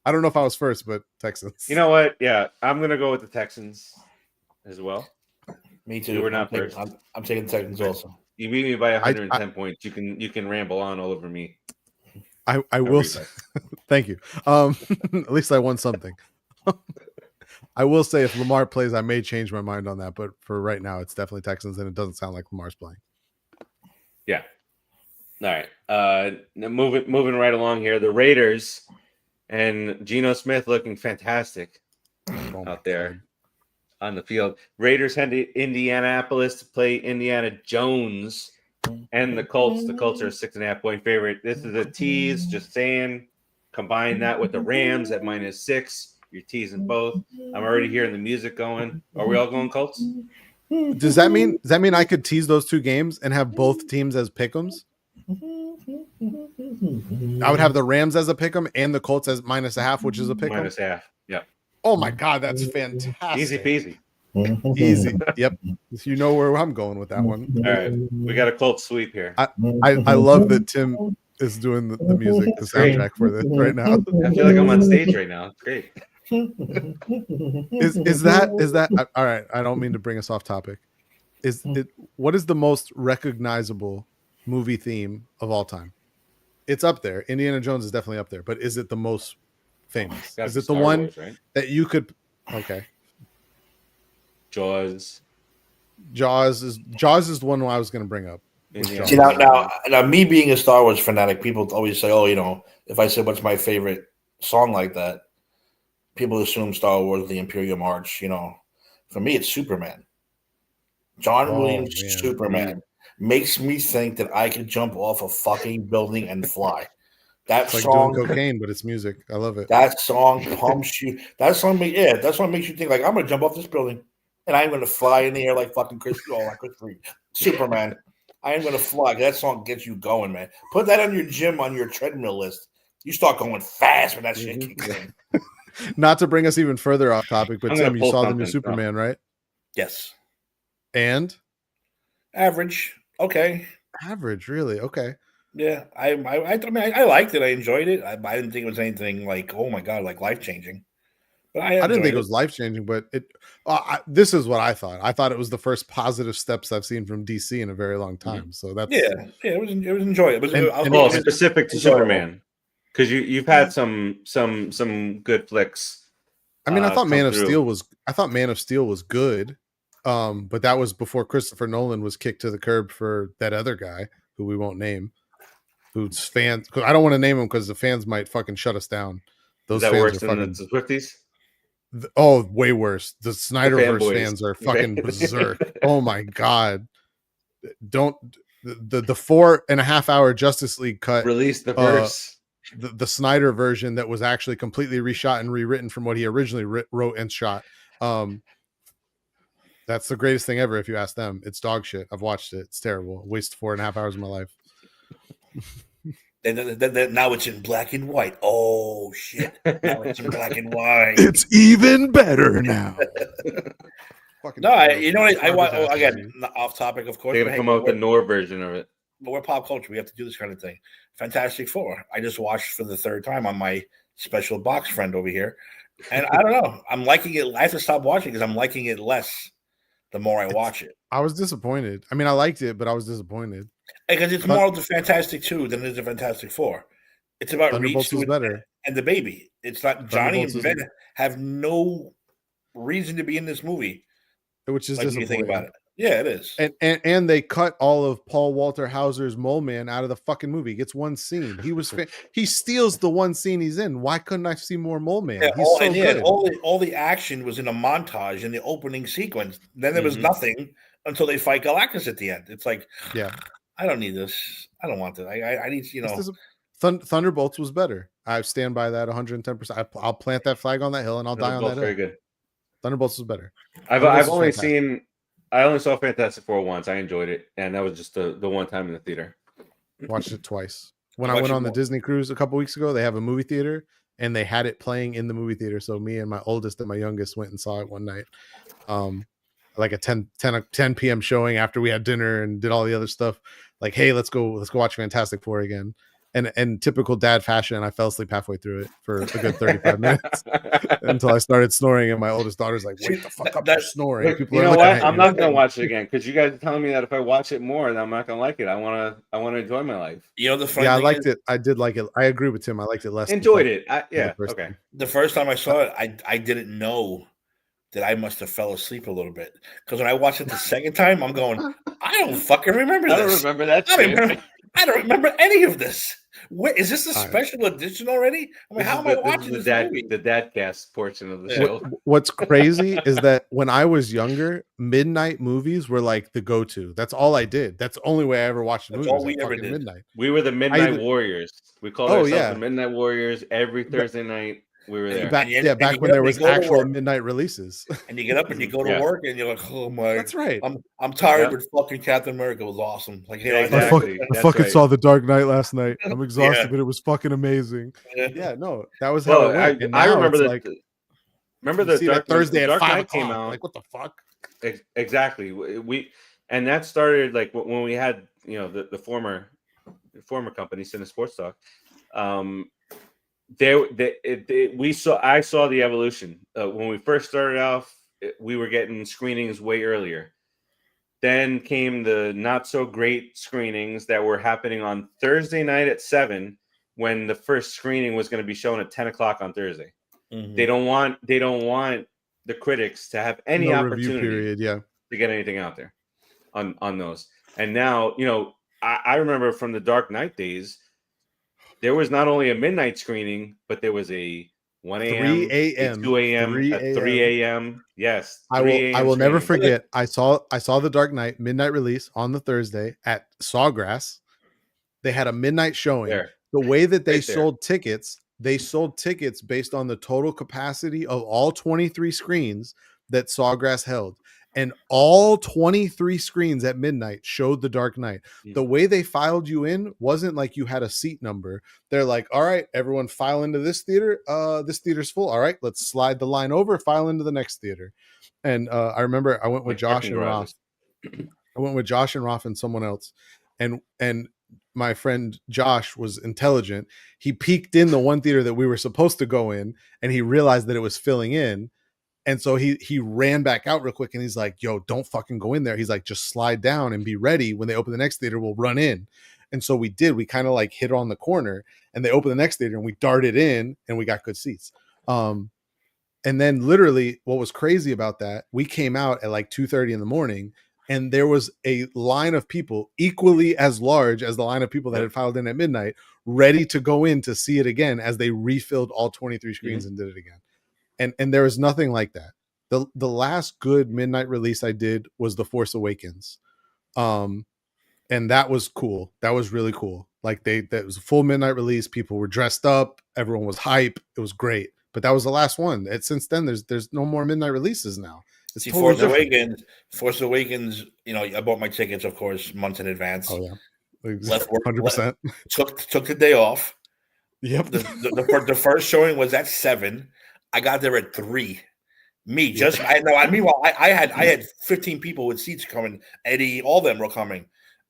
I don't know if I was first, but Texans. You know what? Yeah, I'm gonna go with the Texans as well. Me too. You were not first. I'm taking the Texans also. You beat me by 110 points. You can ramble on all over me. I will say, thank you. At least I won something. I will say if Lamar plays, I may change my mind on that, but for right now, it's definitely Texans, and it doesn't sound like Lamar's playing. Yeah. All right. Moving right along here, the Raiders and Geno Smith looking fantastic out there on the field. Raiders head to Indianapolis to play Indiana Jones and the Colts. The Colts are a 6.5-point favorite. This is a tease, just saying. Combine that with the Rams at -6. You're teasing both. I'm already hearing the music going. Are we all going Colts? Does that mean I could tease those two games and have both teams as pick'ems? I would have the Rams as a pick'em and the Colts as -0.5, which is a pick'em. -0.5. Yeah. Oh my God, that's fantastic. Easy peasy. Easy. Yep. You know where I'm going with that one. All right. We got a Colts sweep here. I love that Tim is doing the music, the soundtrack for this right now. I feel like I'm on stage right now. It's great. Is that all right? I don't mean to bring us off topic. What is the most recognizable movie theme of all time? It's up there. Indiana Jones is definitely up there, but is it the most famous? Is it the one Wars, right? that you could? Okay, Jaws. Jaws is the one I was going to bring up. See, now, me being a Star Wars fanatic, people always say, "Oh, if I said what's my favorite song like that, people assume Star Wars, the Imperial March." For me, it's Superman. John Williams' Superman makes me think that I could jump off a fucking building and fly. That it's like song, doing cocaine, but it's music. I love it. That song pumps you. That song makes you think like I'm gonna jump off this building and I'm gonna fly in the air like fucking Chris Reed. Superman. I am gonna fly. That song gets you going, man. Put that on your gym on your treadmill list. You start going fast when that shit kicks in. Not to bring us even further off topic, but Tim, you saw the new Superman, right? Yes. And average. Okay. Average, really? Okay. Yeah, I liked it. I enjoyed it. I didn't think it was anything like, oh my God, like life changing. But I didn't think it was life changing, but this is what I thought. I thought it was the first positive steps I've seen from DC in a very long time. So that's it was enjoyable. Specific to Superman, because you've had some good flicks. I mean, I thought Man of Steel was good, but that was before Christopher Nolan was kicked to the curb for that other guy who we won't name. Who's fans? Because I don't want to name him because the fans might fucking shut us down. Those Is that fans worse are than fucking the Swifties? Way worse. The Snyderverse fans are fucking berserk. Oh my God! Don't the 4.5 hour Justice League cut release the verse. The Snyder version that was actually completely reshot and rewritten from what he originally wrote and shot. That's the greatest thing ever. If you ask them, it's dog shit. I've watched it. It's terrible. Waste 4.5 hours of my life. And then now it's in black and white. Oh shit! Now it's in black and white. It's even better now. No, again, off topic, of course. They're gonna come out with the Nor version of it. But we're pop culture. We have to do this kind of thing. Fantastic Four. I just watched for the third time on my special box friend over here, and I don't know. I'm liking it. I have to stop watching because I'm liking it less the more I watch it. I was disappointed. I mean, I liked it, but I was disappointed. Because it's more of the Fantastic Two than it is the Fantastic Four. It's about Thunderbolts was better. and the baby. It's not Johnny and Thunderbolts Ben have no reason to be in this movie. which is Like, when you disappointing. think about it. Yeah, it is. And they cut all of Paul Walter Hauser's Mole Man out of the fucking movie. He gets one scene. He steals the one scene he's in. Why couldn't I see more Mole Man? Yeah, He's so good. all the action was in a montage in the opening sequence. Then there was nothing until they fight Galactus at the end. It's like, yeah, I don't need this. I don't want this. I need, Thunderbolts was better. I stand by that 110%. I'll plant that flag on that hill and I'll die on that hill. Very good. Thunderbolts was better. I only saw Fantastic Four once. I enjoyed it, and that was just the one time in the theater. Watched it twice. When I went on the Disney cruise a couple weeks ago, they have a movie theater, and they had it playing in the movie theater. So me and my oldest and my youngest went and saw it one night, like a 10 p.m. showing after we had dinner and did all the other stuff. Like, hey, let's go watch Fantastic Four again. And typical dad fashion, I fell asleep halfway through it for a good 35 minutes until I started snoring. And my oldest daughter's like, "Wake the fuck up, you're snoring." People you know what? I'm not gonna watch it again because you guys are telling me that if I watch it more, then I'm not gonna like it. I wanna enjoy my life. You know the funny I thing liked it. I did like it. I agree with Tim. I liked it less. Enjoyed it. Okay. Time. The first time I saw it, I didn't know that I must have fell asleep a little bit because when I watched it the second time, I'm going, I don't fucking remember this. I don't remember that. I don't remember any of this. What is this a special edition already? I mean, how am I watching this movie? The dadcast portion of the show. What's crazy is that when I was younger, midnight movies were like the go-to. That's all I did. That's the only way I ever watched a movie. All we ever did. Midnight. We were the Midnight Warriors. We called ourselves the Midnight Warriors every Thursday night. We were there. Back when there was actual midnight releases. And you get up and you go to work and you're like, oh my. That's right. I'm tired, but fucking Captain America was awesome. Like, hey, I fucking saw The Dark Knight last night. I'm exhausted, but it was fucking amazing. Yeah, no, that was how it went. I remember remember the Dark Thursday at 5 came out. Like, what the fuck? Exactly. And that started like when we had the former company, Cine Sports Talk. I saw the evolution. When we first started off, we were getting screenings way earlier. Then came the not so great screenings that were happening on Thursday night at 7, when the first screening was going to be shown at 10 o'clock on Thursday. Mm-hmm. They don't want the critics to have any opportunity to get anything out there on those. And now, I remember from the Dark Knight days, there was not only a midnight screening, but there was a 1 a.m., 3 a.m., 2 a.m., 3 a.m. Yes, I will never forget. I saw the Dark Knight midnight release on the Thursday at Sawgrass. They had a midnight showing. The way that they sold tickets, based on the total capacity of all 23 screens that Sawgrass held. And all 23 screens at midnight showed the Dark Knight. The way they filed you in wasn't like you had a seat number. They're like, all right, everyone file into this theater. This theater's full. All right, let's slide the line over, file into the next theater. And I remember I went with Josh and Roth. And someone else. And my friend Josh was intelligent. He peeked in the one theater that we were supposed to go in, and he realized that it was filling in. And so he ran back out real quick and he's like, yo, don't fucking go in there. He's like, just slide down and be ready. When they open the next theater, we'll run in. And so we did. We kind of like hit on the corner, and they opened the next theater and we darted in and we got good seats. And then literally what was crazy about that, we came out at like 2:30 in the morning, and there was a line of people equally as large as the line of people that had filed in at midnight, ready to go in to see it again as they refilled all 23 screens and did it again. And there was nothing like that. The last good midnight release I did was The Force Awakens. And that was cool. That was really cool. Like that was a full midnight release. People were dressed up. Everyone was hype. It was great. But that was the last one. And since then, there's no more midnight releases now. It's totally Force Awakens, I bought my tickets, of course, months in advance. Oh yeah. Left work 100%. Took the day off. Yep. The first showing was at 7. I got there at 3. Meanwhile, I had 15 people with seats coming. Eddie, all of them were coming.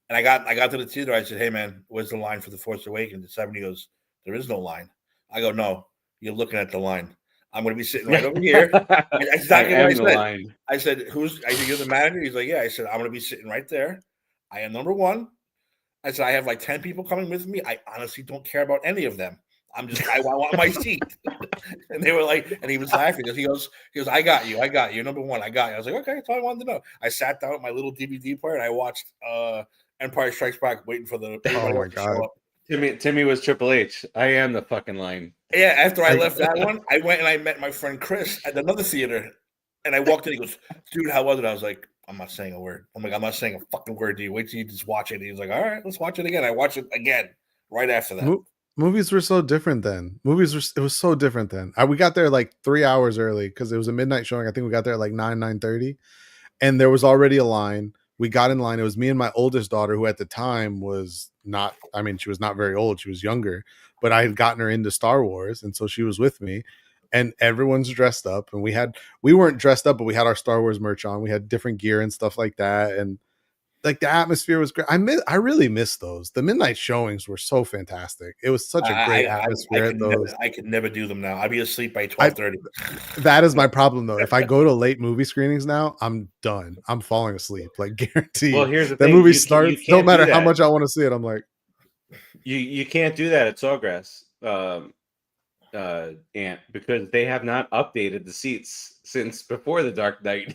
And I got to the theater. I said, hey man, where's the line for The Force Awakens? At 7, he goes, there is no line. I go, no, you're looking at the line. I'm going to be sitting right over here. And that's exactly what I said. Line. I said, you're the manager? He's like, yeah. I said, I'm going to be sitting right there. I am number 1. I said, I have like 10 people coming with me. I honestly don't care about any of them. I want my seat. And they were like, and he was laughing because he goes, I got you. Number one, I got you. I was like, okay, that's all I wanted to know. I sat down with my little DVD player and I watched Empire Strikes Back, waiting for the everybody else to show up. Timmy was Triple H. I am the fucking line. Yeah, after I left that one, I went and I met my friend Chris at another theater. And I walked in, he goes, dude, how was it? I was like, I'm not saying a word. I'm like, I'm not saying a fucking word to you. Wait till you just watch it. And he was like, all right, let's watch it again. I watched it again right after that. Movies were so different then. It was so different then. We got there like 3 hours early because it was a midnight showing. I think we got there at like 9:30. And there was already a line. We got in line. It was me and my oldest daughter, who at the time was not, I mean, she was not very old. She was younger, but I had gotten her into Star Wars. And so she was with me. And everyone's dressed up, and we weren't dressed up, but we had our Star Wars merch on. We had different gear and stuff like that. And like the atmosphere was great. I really missed those. The midnight showings were so fantastic. It was such a great atmosphere at those. I could never do them now. I'd be asleep by 12:30. That is my problem though. If I go to late movie screenings now, I'm done. I'm falling asleep, like guaranteed. Well, here's the thing. Movie starts. No matter how much I want to see it, I'm like, you can't do that at Sawgrass. And because they have not updated the seats since before the Dark Knight.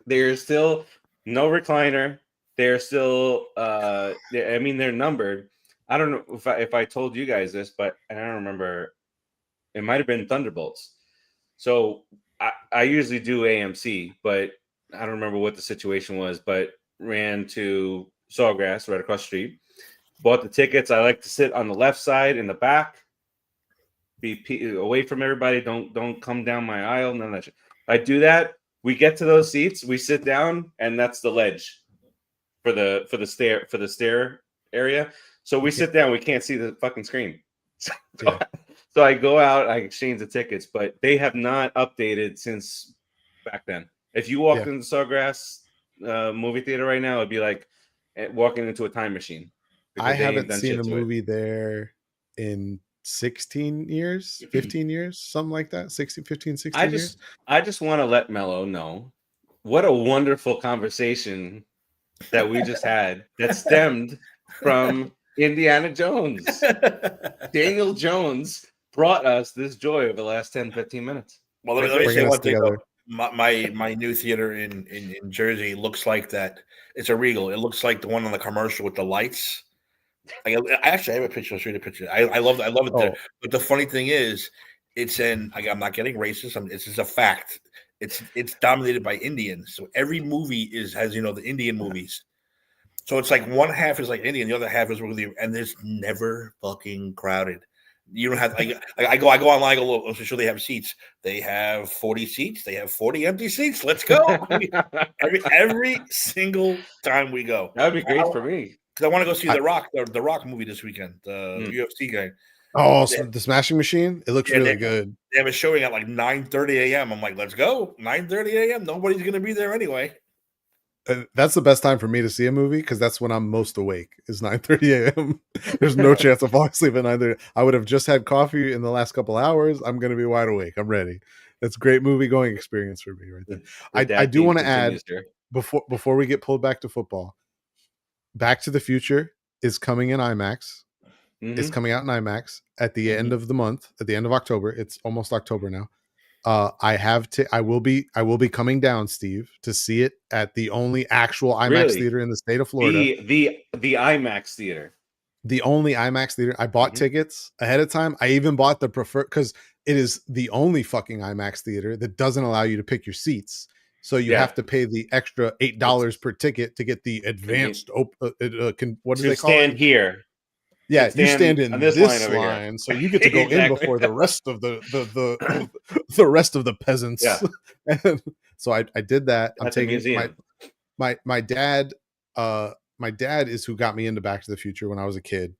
There's still no recliner. They're still they're numbered. I don't know if I told you guys this, but I don't remember. It might have been Thunderbolts. So I usually do AMC, but I don't remember what the situation was, but ran to Sawgrass right across the street, bought the tickets. I like to sit on the left side in the back, be away from everybody. Don't come down my aisle. None of that shit. I do that. We get to those seats. We sit down, and that's the ledge for the stair area. So we sit down. We can't see the fucking screen. So I go out. I exchange the tickets, but they have not updated since back then. If you walked into Sawgrass movie theater right now, it'd be like walking into a time machine. I haven't seen a movie there in 16 years, 15 years, something like that. 16 years. I just want to let Melo know what a wonderful conversation that we just had that stemmed from Indiana Jones. Daniel Jones brought us this joy over the last 10-15 minutes. Well, let me say one thing though. My new theater in Jersey looks like that. It's a Regal. It looks like the one on the commercial with the lights. I actually have a picture. I'll show you the picture. I love it there. But the funny thing is, I'm not getting racist. It's just a fact. It's dominated by Indians. So every movie has the Indian movies. So it's like one half is like Indian, the other half is really, and there's never fucking crowded. You don't have. I go online. I'm sure they have seats. They have 40 seats. They have 40 empty seats. Let's go. every single time we go. That would be great for me. Because I want to go see the Rock movie this weekend. The UFC guy. Oh, so the Smashing Machine. It looks really good. They have a showing at like 9:30 a.m. I'm like, let's go. 9:30 a.m. Nobody's going to be there anyway. That's the best time for me to see a movie because that's when I'm most awake. Is 9:30 a.m. There's no chance of falling asleep at 9:30. I would have just had coffee in the last couple hours. I'm going to be wide awake. I'm ready. That's a great movie going experience for me right there. I do want to add before we get pulled back to football. Back to the Future is coming in IMAX. Mm-hmm. It's coming out in IMAX at the end of the month, at the end of October. It's almost October now. I will be coming down, Steve, to see it at the only actual IMAX theater in the state of Florida. The IMAX theater. The only IMAX theater. I bought tickets ahead of time. I even bought the preferred because it is the only fucking IMAX theater that doesn't allow you to pick your seats. So you have to pay the extra $8 per ticket to get the advanced. What do they call it? Here. Yeah, you stand in this line, so you get to go in before the rest of the rest of the peasants. Yeah. And so I did that. I'm taking my dad. My dad is who got me into Back to the Future when I was a kid.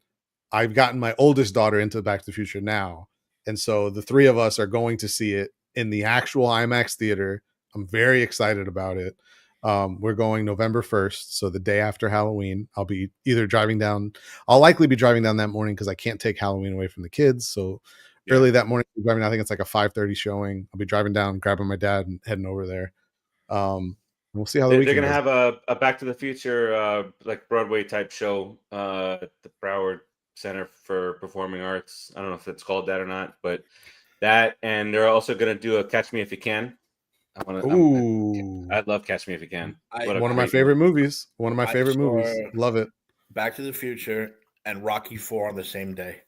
I've gotten my oldest daughter into Back to the Future now, and so the three of us are going to see it in the actual IMAX theater. I'm very excited about it. We're going November 1st, so the day after Halloween. I'll be either driving down. I'll likely be driving down that morning because I can't take Halloween away from the kids. So early that morning, I think it's like a 5:30 showing. I'll be driving down, grabbing my dad, and heading over there. We'll see how they're going to have a Back to the Future like Broadway type show at the Broward Center for Performing Arts. I don't know if it's called that or not, but that, and they're also going to do a Catch Me If You Can. I'd love Catch Me If You Can. One of my favorite movies. One of my favorite movies. Love it. Back to the Future and Rocky 4 on the same day.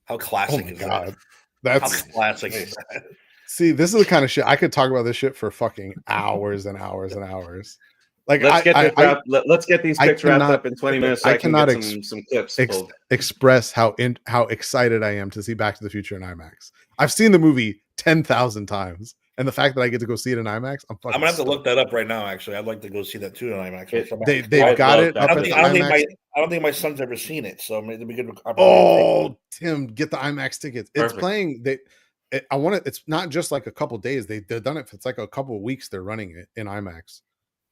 How classic is that? That's how classic is that? See, this is the kind of shit I could talk about this shit for fucking hours and hours and hours. Like, let's get these picks wrapped up in 20 minutes. So I cannot get some clips. Express how excited I am to see Back to the Future in IMAX. I've seen the movie 10,000 times, and the fact that I get to go see it in IMAX, I'm gonna have to look that up right now. Actually, I'd like to go see that too in IMAX. They've got it. I don't think my son's ever seen it, so it'd be good. Tim, get the IMAX tickets. It's playing. I want it. It's not just like a couple days. They've done it. It's like a couple of weeks. They're running it in IMAX.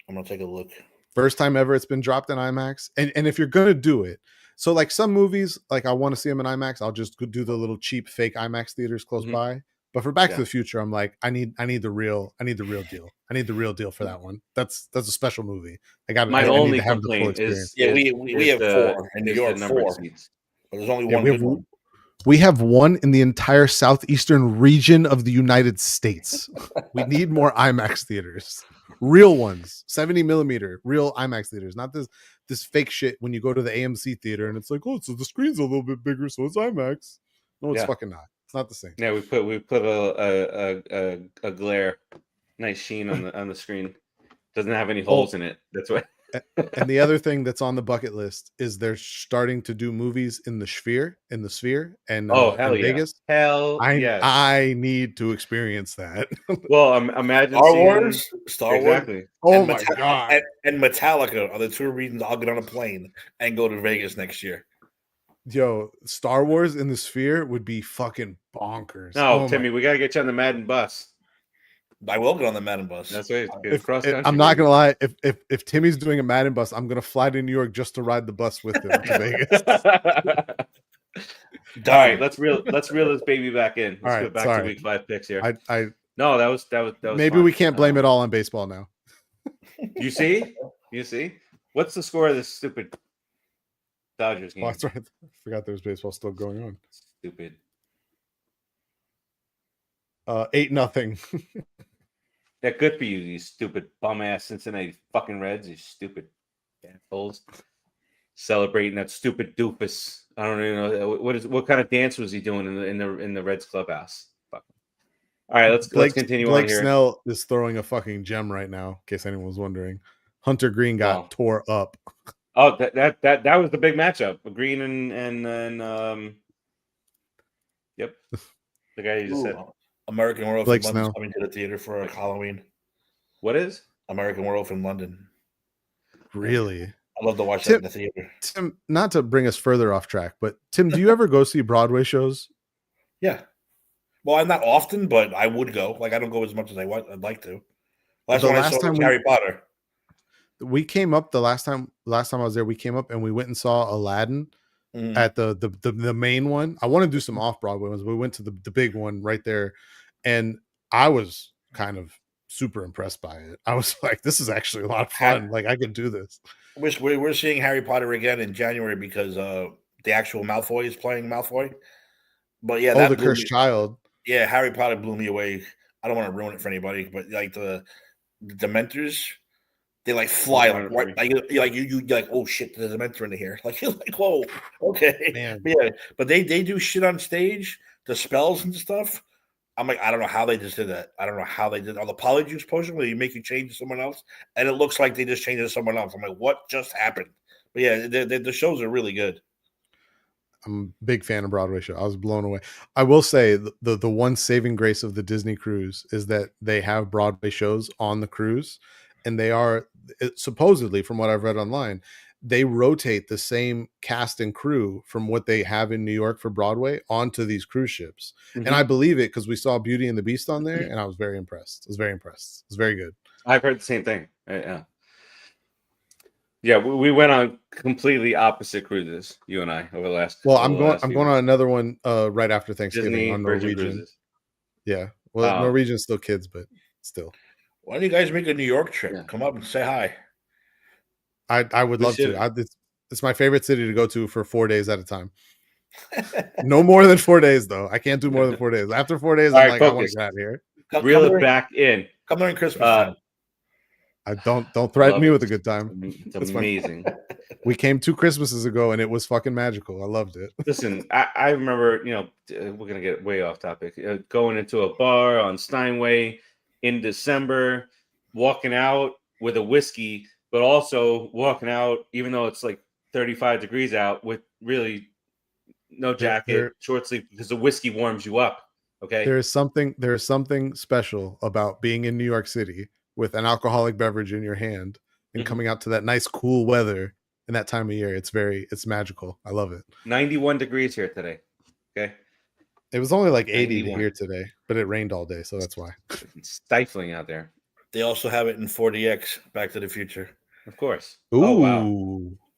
I'm gonna take a look. First time ever it's been dropped in IMAX. And if you're gonna do it, so like some movies, like I want to see them in IMAX, I'll just do the little cheap fake IMAX theaters close by. But for Back to the Future, I'm like, I need the real deal. I need the real deal for that one. That's a special movie. My only complaint is we have 4 in New York, 4. But there's only one good one. We have one in the entire southeastern region of the United States. We need more IMAX theaters. Real ones, 70 millimeter, real IMAX theaters, not this fake shit when you go to the AMC theater and it's like, oh, so the screen's a little bit bigger, so it's IMAX. No, it's fucking not. It's not the same. Yeah, we put a glare, nice sheen on the screen. Doesn't have any holes in it. That's what. And the other thing that's on the bucket list is they're starting to do movies in the Sphere, and Vegas. I need to experience that. Well, imagine Star Wars. Oh my god! And Metallica are the 2 reasons I'll get on a plane and go to Vegas next year. Yo, Star Wars in the Sphere would be fucking bonkers. No, Timmy, we gotta get you on the Madden bus. I will get on the Madden bus. That's right. I'm not gonna lie. If Timmy's doing a Madden bus, I'm gonna fly to New York just to ride the bus with him to Vegas. All right, let's reel this baby back in. Let's go back to week 5 picks here. No, that was maybe fun. We can't blame it all on baseball now. You see? What's the score of this stupid Dodgers game? Oh, that's right. I forgot there's baseball still going on. Stupid. 8-0. Yeah, good for you stupid bum ass Cincinnati fucking Reds. You stupid assholes. Celebrating that stupid doofus. I don't even know what kind of dance was he doing in the Reds clubhouse. Fuck. All right, let's continue on here. Blake Snell is throwing a fucking gem right now, in case anyone was wondering. Hunter Green got tore up. Oh, that was the big matchup. Green and yep, the guy you just said. American Werewolf Blake in London Snell coming to the theater for Halloween. What is American Werewolf in London? Really? I love to watch that in the theater. Tim, not to bring us further off track, but Tim, do you ever go see Broadway shows? Yeah. Well, I'm not often, but I would go. Like I don't go as much as I'd like to. Last time Harry Potter. We came up the last time I was there. We came up and we went and saw Aladdin at the main one. I want to do some off Broadway ones. But we went to the big one right there, and I was kind of super impressed by it. I was like, "This is actually a lot of fun. Like I could do this." We're seeing Harry Potter again in January because the actual Malfoy is playing Malfoy. But yeah, the cursed child. Yeah, Harry Potter blew me away. I don't want to ruin it for anybody, but like the Dementors. They like fly like you're like, oh shit, there's a Dementor in here. Like you're like, whoa, okay, man. But they do shit on stage, the spells and stuff. I'm like, I don't know how they just did that. I don't know how they did all the polyjuice potion where you make you change to someone else, and it looks like they just changed to someone else. I'm like, what just happened? But yeah, the shows are really good. I'm a big fan of Broadway show. I was blown away. I will say the one saving grace of the Disney cruise is that they have Broadway shows on the cruise, and they are supposedly, from what I've read online, they rotate the same cast and crew from what they have in New York for Broadway onto these cruise ships. And I believe it because we saw Beauty and the Beast on there, and I was very impressed. It was very good. I've heard the same thing. Yeah, we went on completely opposite cruises, you and I, over the last. Well, I'm going on another one right after Thanksgiving Disney, on Norwegian. Yeah, well, Norwegian's still kids, but still. Why don't you guys make a New York trip? Yeah. Come up and say hi. I would love to. It's my favorite city to go to for 4 days at a time. No more than 4 days, though. I can't do more than 4 days. After 4 days, All I'm right, like, I want focus. to get out of here. Reel it back in. Come during Christmas time. I don't threaten Love me it. with a good time. It's That's fine. amazing. We came 2 Christmases ago, and it was fucking magical. I loved it. Listen, I remember, we're gonna get way off topic. Going into a bar on Steinway in December, walking out with a whiskey, but also walking out, even though it's like 35 degrees out, with really no jacket, short sleeve, because the whiskey warms you up. Okay. There is something special about being in New York City with an alcoholic beverage in your hand and coming out to that nice cool weather in that time of year. It's magical. I love it. 91 degrees here today. Okay. It was only like 80 91. here today, but it rained all day, so that's why. It's stifling out there. They also have it in 40X, Back to the Future. Of course. Ooh. Oh wow.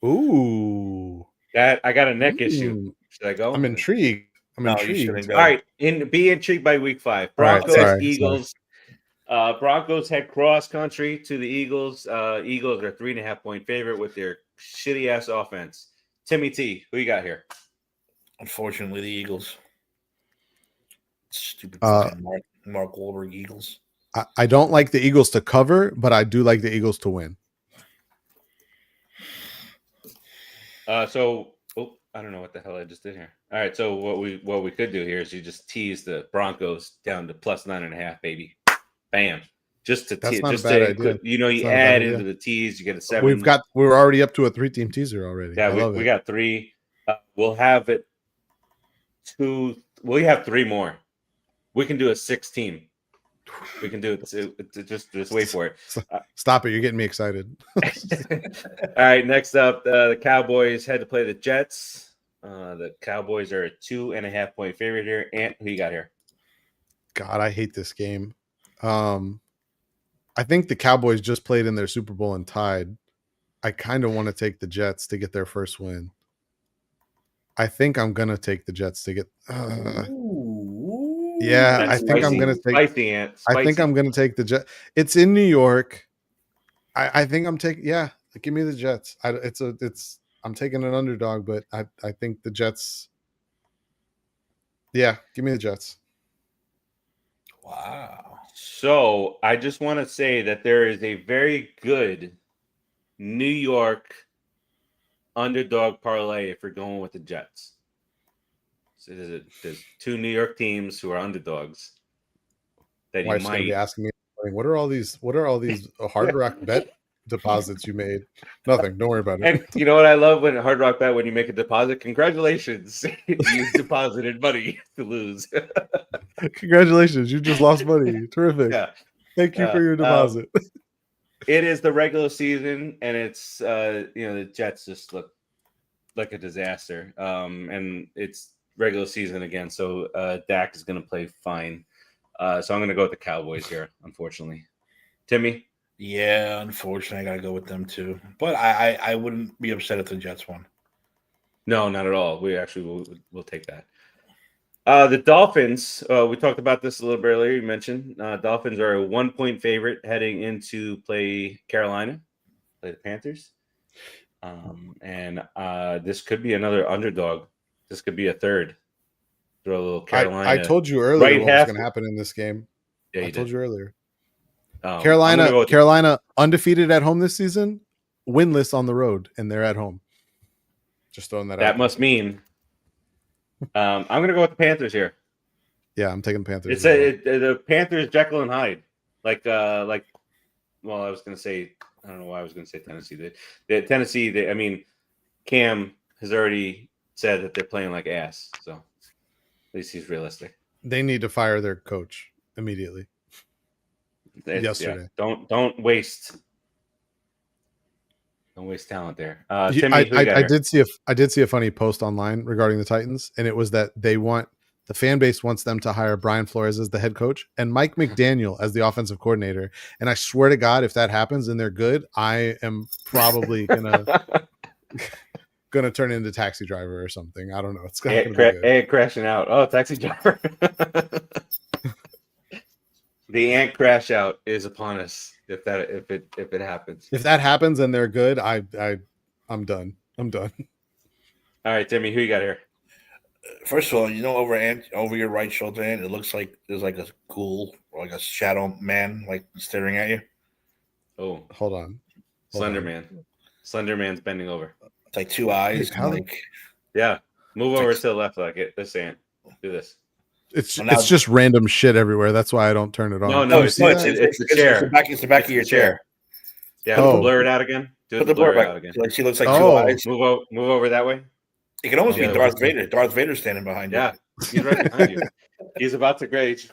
Ooh. That I got a neck issue. Should I go? I'm intrigued. You shouldn't go. All right, be intrigued by week 5. Broncos, Eagles. Broncos head cross country to the Eagles. Eagles are 3.5-point favorite with their shitty ass offense. Timmy T, who you got here? Unfortunately, the Eagles. Stupid fucking Mark Wahlberg Eagles. I don't like the Eagles to cover, but I do like the Eagles to win. I don't know what the hell I just did here. All right, so what we could do here is you just tease the Broncos down to plus 9.5, baby. Bam. Just to That's not just a bad to idea. you add into the tease, you get a 7. We're already up to a 3-team teaser already. Yeah, we got 3. We'll have it 2. We have 3 more. We can do a 6-team. We can do it. Just wait for it. Stop it! You're getting me excited. All right, next up, the Cowboys had to play the Jets. The Cowboys are a 2.5-point favorite here. Ant, who you got here? God, I hate this game. I think the Cowboys just played in their Super Bowl and tied. I kind of want to take the Jets to get their first win. I think I'm gonna take the Jets to get. Yeah, I think I'm gonna take. Spicy, Ant. Spicy. I think I'm gonna take the Jets. It's in New York. I think I'm taking. Yeah, give me the Jets. I'm taking an underdog, but I think the Jets. Yeah, give me the Jets. Wow. So I just want to say that there is a very good New York underdog parlay if you're going with the Jets. So there's 2 New York teams who are underdogs that Wife's you gonna be might asking me, what are all these Hard Rock bet deposits you made? Nothing. Don't worry about it. And you know what I love when Hard Rock Bet, when you make a deposit, congratulations. You deposited money to lose. Congratulations, you just lost money. Terrific. Yeah. Thank you for your deposit. It is the regular season, and it's the Jets just look like a disaster. And it's regular season again, so Dak is going to play fine. So I'm going to go with the Cowboys here, unfortunately. Timmy? Yeah, unfortunately, I got to go with them too. But I wouldn't be upset if the Jets won. No, not at all. We actually will take that. The Dolphins, we talked about this a little bit earlier. You mentioned Dolphins are a 1-point favorite heading into play Carolina, play the Panthers. And this could be another underdog. This could be a third. Throw a little Carolina. I told you earlier what was going to happen in this game. Yeah, I told you earlier. Oh, Carolina undefeated at home this season, winless on the road, and they're at home. Just throwing that out. That must mean I'm going to go with the Panthers here. Yeah, I'm taking Panthers. The Panthers, Jekyll and Hyde. Well, I was going to say, I don't know why I was going to say Tennessee. Tennessee, I mean, Cam has already said that they're playing like ass. So at least he's realistic. They need to fire their coach immediately. Yesterday. Yeah, don't waste talent there. Timmy, I did see a funny post online regarding the Titans, and it was that the fan base wants them to hire Brian Flores as the head coach and Mike McDaniel as the offensive coordinator. And I swear to God, if that happens and they're good, I am probably gonna turn into Taxi Driver or something. I don't know. It's gonna be good. Crashing out. Oh, Taxi Driver. The ant crash out is upon us if it happens. If that happens and they're good, I'm done. I'm done. All right, Timmy, who you got here? First of all, over your right shoulder, Ant, it looks like there's like a ghoul or like a shadow man like staring at you. Oh, Hold on. Slender Man. Slender Man's bending over. It's like two eyes. Yeah. Move over to the left like it. This Ant. Do this. It's just random shit everywhere. That's why I don't turn it on. No, it's the chair. It's the back of your chair. Yeah, blur it out again. Put the blur out again. Like she looks like two eyes. Move over that way. It can almost be Darth Vader. Darth Vader standing behind you. Yeah, he's right behind you. He's about to rage.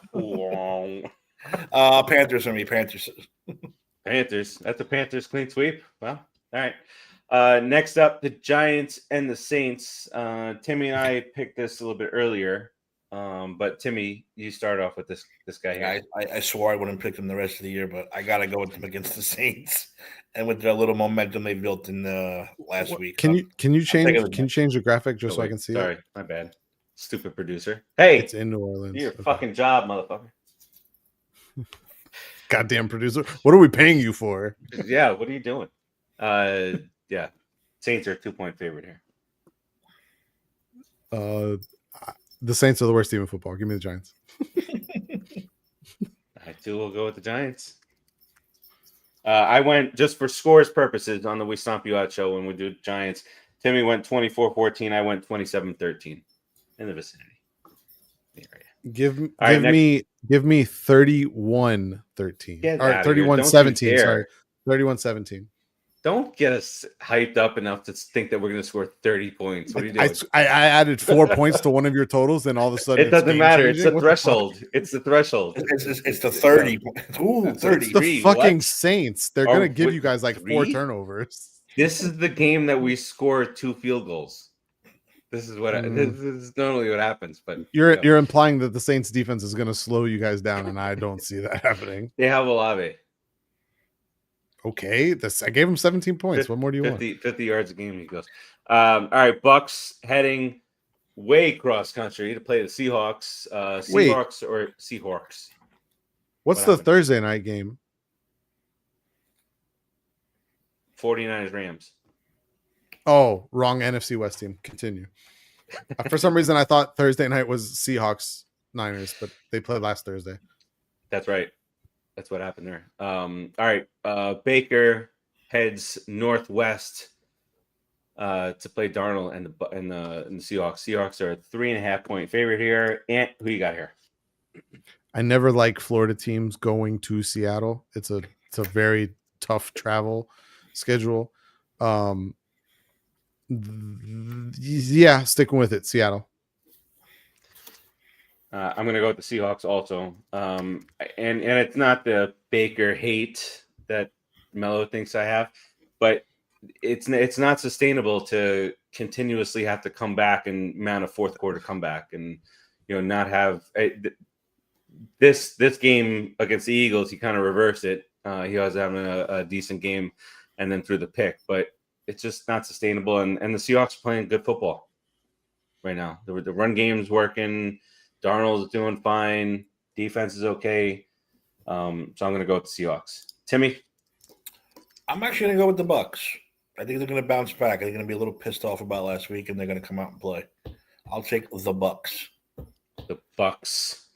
Panthers for me. Panthers. Panthers. That's a Panthers clean sweep. Well, all right. Next up, the Giants and the Saints. Timmy and I picked this a little bit earlier. But Timmy, you start off with this guy here. I swore I wouldn't pick them the rest of the year, but I gotta go with them against the Saints and with the little momentum they built in the last week. Can you change the graphic just so I can see Sorry, it? my bad. Stupid producer. Hey, it's in New Orleans. Your fucking job, motherfucker. Goddamn producer. What are we paying you for? Yeah, what are you doing? Yeah. Saints are a 2-point favorite here. The Saints are the worst team in football. Give me the Giants. I too will go with the Giants. I went just for scores purposes on the We Stomp You Out show when we do Giants. Timmy went 24-14. I went 27-13 in the vicinity. Give me 31-13. Or 31-17. Sorry. 31-17. Don't get us hyped up enough to think that we're going to score 30 points. What are you doing? I added 4 points to one of your totals, and all of a sudden it doesn't matter. It's the threshold. It's the threshold. It's the 30. Ooh, 30. It's the fucking Saints. They're going to give you guys like 4 turnovers. This is the game that we score 2 field goals. This is this is normally what happens. But you're implying that the Saints defense is going to slow you guys down, and I don't see that happening. They have Olave. Okay, I gave him 17 points. What more do you want? 50 yards a game, he goes. All right, Bucks heading way cross country to play the Seahawks. Seahawks. What's the Thursday night game? 49ers Rams. Oh, wrong NFC West team. Continue. For some reason, I thought Thursday night was Seahawks Niners, but they played last Thursday. That's right. That's what happened there. All right. Baker heads northwest to play Darnold and the Seahawks. Seahawks are a 3.5-point favorite here. Ant, who you got here? I never like Florida teams going to Seattle. It's a very tough travel schedule. Yeah, sticking with it. Seattle. I'm going to go with the Seahawks also. And it's not the Baker hate that Melo thinks I have, but it's not sustainable to continuously have to come back and mount a fourth quarter comeback and not have this game against the Eagles. He kind of reversed it. He was having a decent game and then threw the pick, but it's just not sustainable. And the Seahawks are playing good football right now. The run game's working. Darnold's doing fine. Defense is okay. So I'm going to go with the Seahawks. Timmy? I'm actually going to go with the Bucks. I think they're going to bounce back. They're going to be a little pissed off about last week, and they're going to come out and play. I'll take the Bucks. The Bucks.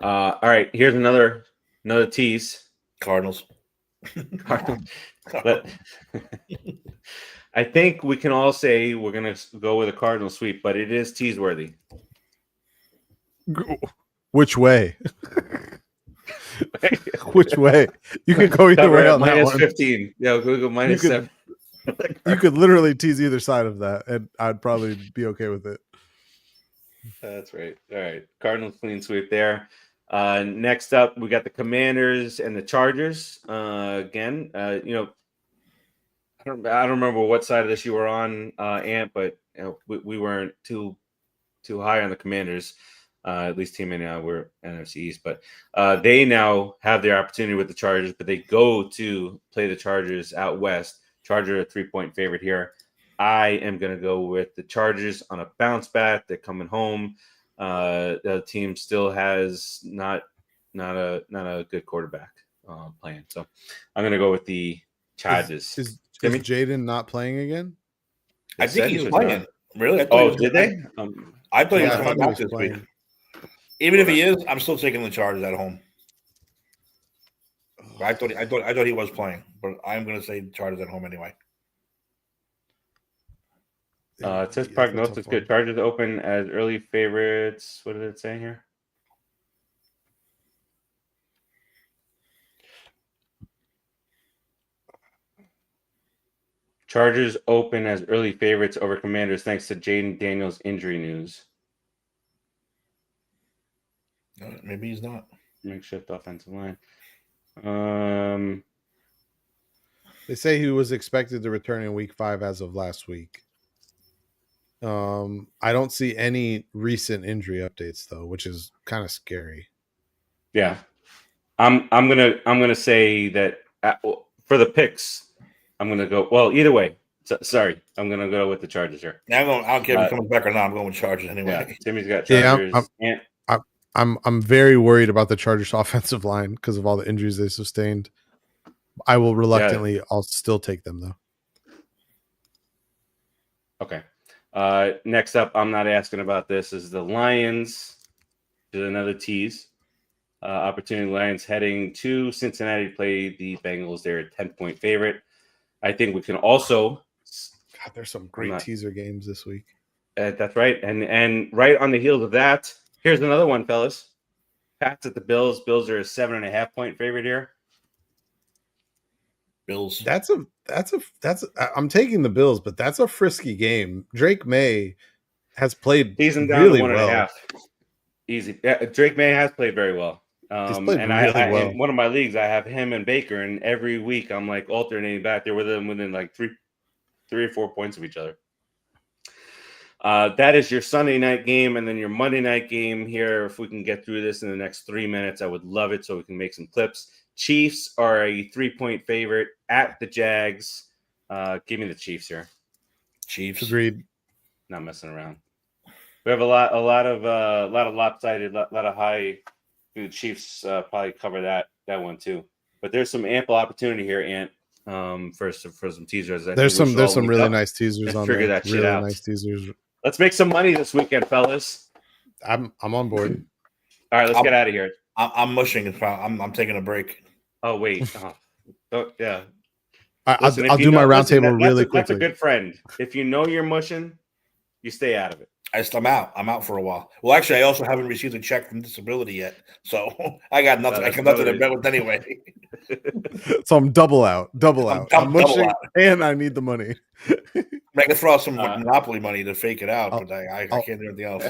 All right, here's another tease. Cardinals. But I think we can all say we're going to go with a Cardinal sweep, but it is tease-worthy. Which way? Which way? You could go either way on that minus one. 15. Yeah, we'll go minus 7. You could literally tease either side of that, and I'd probably be okay with it. That's right. All right. Cardinals clean sweep there. Next up, we got the Commanders and the Chargers. Again, I don't remember what side of this you were on, Ant, but we weren't too high on the Commanders. At least Team and I were NFC East, but they now have their opportunity with the Chargers, but they go to play the Chargers out west. Chargers are a 3-point favorite here. I am going to go with the Chargers on a bounce back. They're coming home. The team still has not a good quarterback playing, so I'm going to go with the Chargers. Is Jaden not playing again? I think he's playing. Really? Did they? I thought he was I thought coming he back was this week. playing. Even if he is, I'm still taking the Chargers at home. I thought he was playing, but I'm going to say Chargers at home anyway. It says prognosis good. Chargers open as early favorites. What did it say here? Chargers open as early favorites over Commanders thanks to Jaden Daniels' injury news. Maybe he's not. Makeshift offensive line. They say he was expected to return in week 5 as of last week. I don't see any recent injury updates though, which is kind of scary. Yeah, I'm gonna say that for the picks, I'm gonna go. Well, either way, sorry, I'm gonna go with the Chargers here. I don't care if he comes back or not. I'm going with Chargers anyway. Yeah, Timmy's got Chargers. I'm very worried about the Chargers offensive line because of all the injuries they sustained. I will reluctantly. I'll still take them though. Okay. Next up, I'm not asking about this, is the Lions. There's another tease. Opportunity Lions heading to Cincinnati to play the Bengals. They're a 10-point favorite. I think we can also. God, there's some great teaser games this week. That's right. And right on the heels of that, here's another one, fellas. Pats at the Bills. Bills are a 7.5-point favorite here. Bills. I'm taking the Bills, but that's a frisky game. Drake May has played season down really to 1.5. well. Easy. Yeah, Drake May has played very well. He's played and really well. In one of my leagues, I have him and Baker, and every week I'm like alternating back. They're within like three or 4 points of each other. That is your Sunday night game, and then your Monday night game here. If we can get through this in the next 3 minutes, I would love it so we can make some clips. Chiefs are a 3-point favorite at the Jags. Give me the Chiefs here. Chiefs. Agreed. Not messing around. We have a lot of lopsided, a lot of high. The Chiefs probably cover that one too. But there's some ample opportunity here, Ant. For some teasers. There's some really nice teasers on there. Figure that shit really out. Nice teasers. Let's make some money this weekend, fellas. I'm on board. All right, let's get out of here. I'm mushing. I'm taking a break. Oh wait. Yeah. I'll do my roundtable really quickly. That's a good friend. If you know you're mushing, you stay out of it. I'm out. I'm out for a while. Well, actually, I also haven't received a check from disability yet, so I got nothing. I got nothing to bet with anyway. So I'm double out. I'm mushing, out. and I need the money. I can throw out some Monopoly money to fake it out, but I can't do anything else.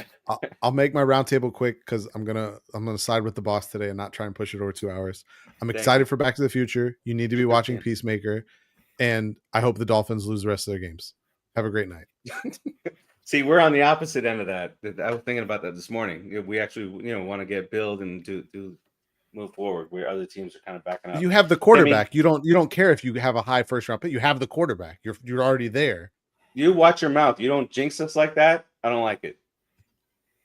I'll make my roundtable quick because I'm gonna side with the boss today and not try and push it over 2 hours. I'm excited for Back to the Future. You need to be watching Peacemaker, and I hope the Dolphins lose the rest of their games. Have a great night. See, we're on the opposite end of that. I was thinking about that this morning. We actually, want to get build and do move forward where other teams are kind of backing up. You have the quarterback. You don't care if you have a high first round pick. You have the quarterback. You're already there. You watch your mouth. You don't jinx us like that. I don't like it.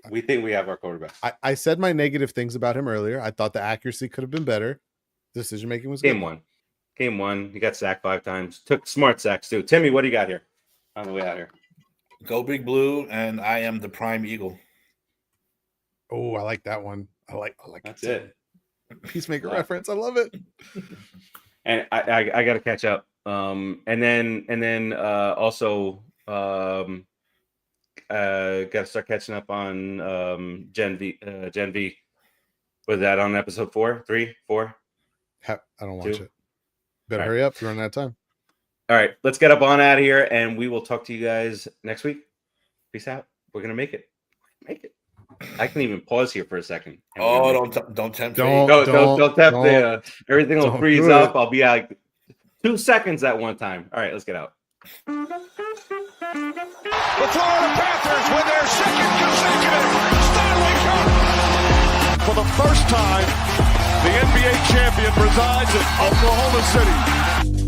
We think we have our quarterback. I said my negative things about him earlier. I thought the accuracy could have been better. Decision making was Game good. Game one. He got sacked 5 times. Took smart sacks too. Timmy, what do you got here on the way out here? Go Big Blue, and I am the prime eagle. Oh, I like that one. I like That's it. Peacemaker reference. I love it. And I got to catch up. And then also got to start catching up on Gen V. Was that on episode 4, 3, 4? I don't watch 2? it. Better hurry up. You're running out of time. All right, let's get up on out of here, and we will talk to you guys next week. Peace out. We're gonna make it. I can even pause here for a second. Oh, don't tempt me. Don't tempt. Everything will freeze up. I'll be out 2 seconds at one time. All right, let's get out. The Florida Panthers win their second consecutive Stanley Cup. For the first time, the NBA champion resides in Oklahoma City.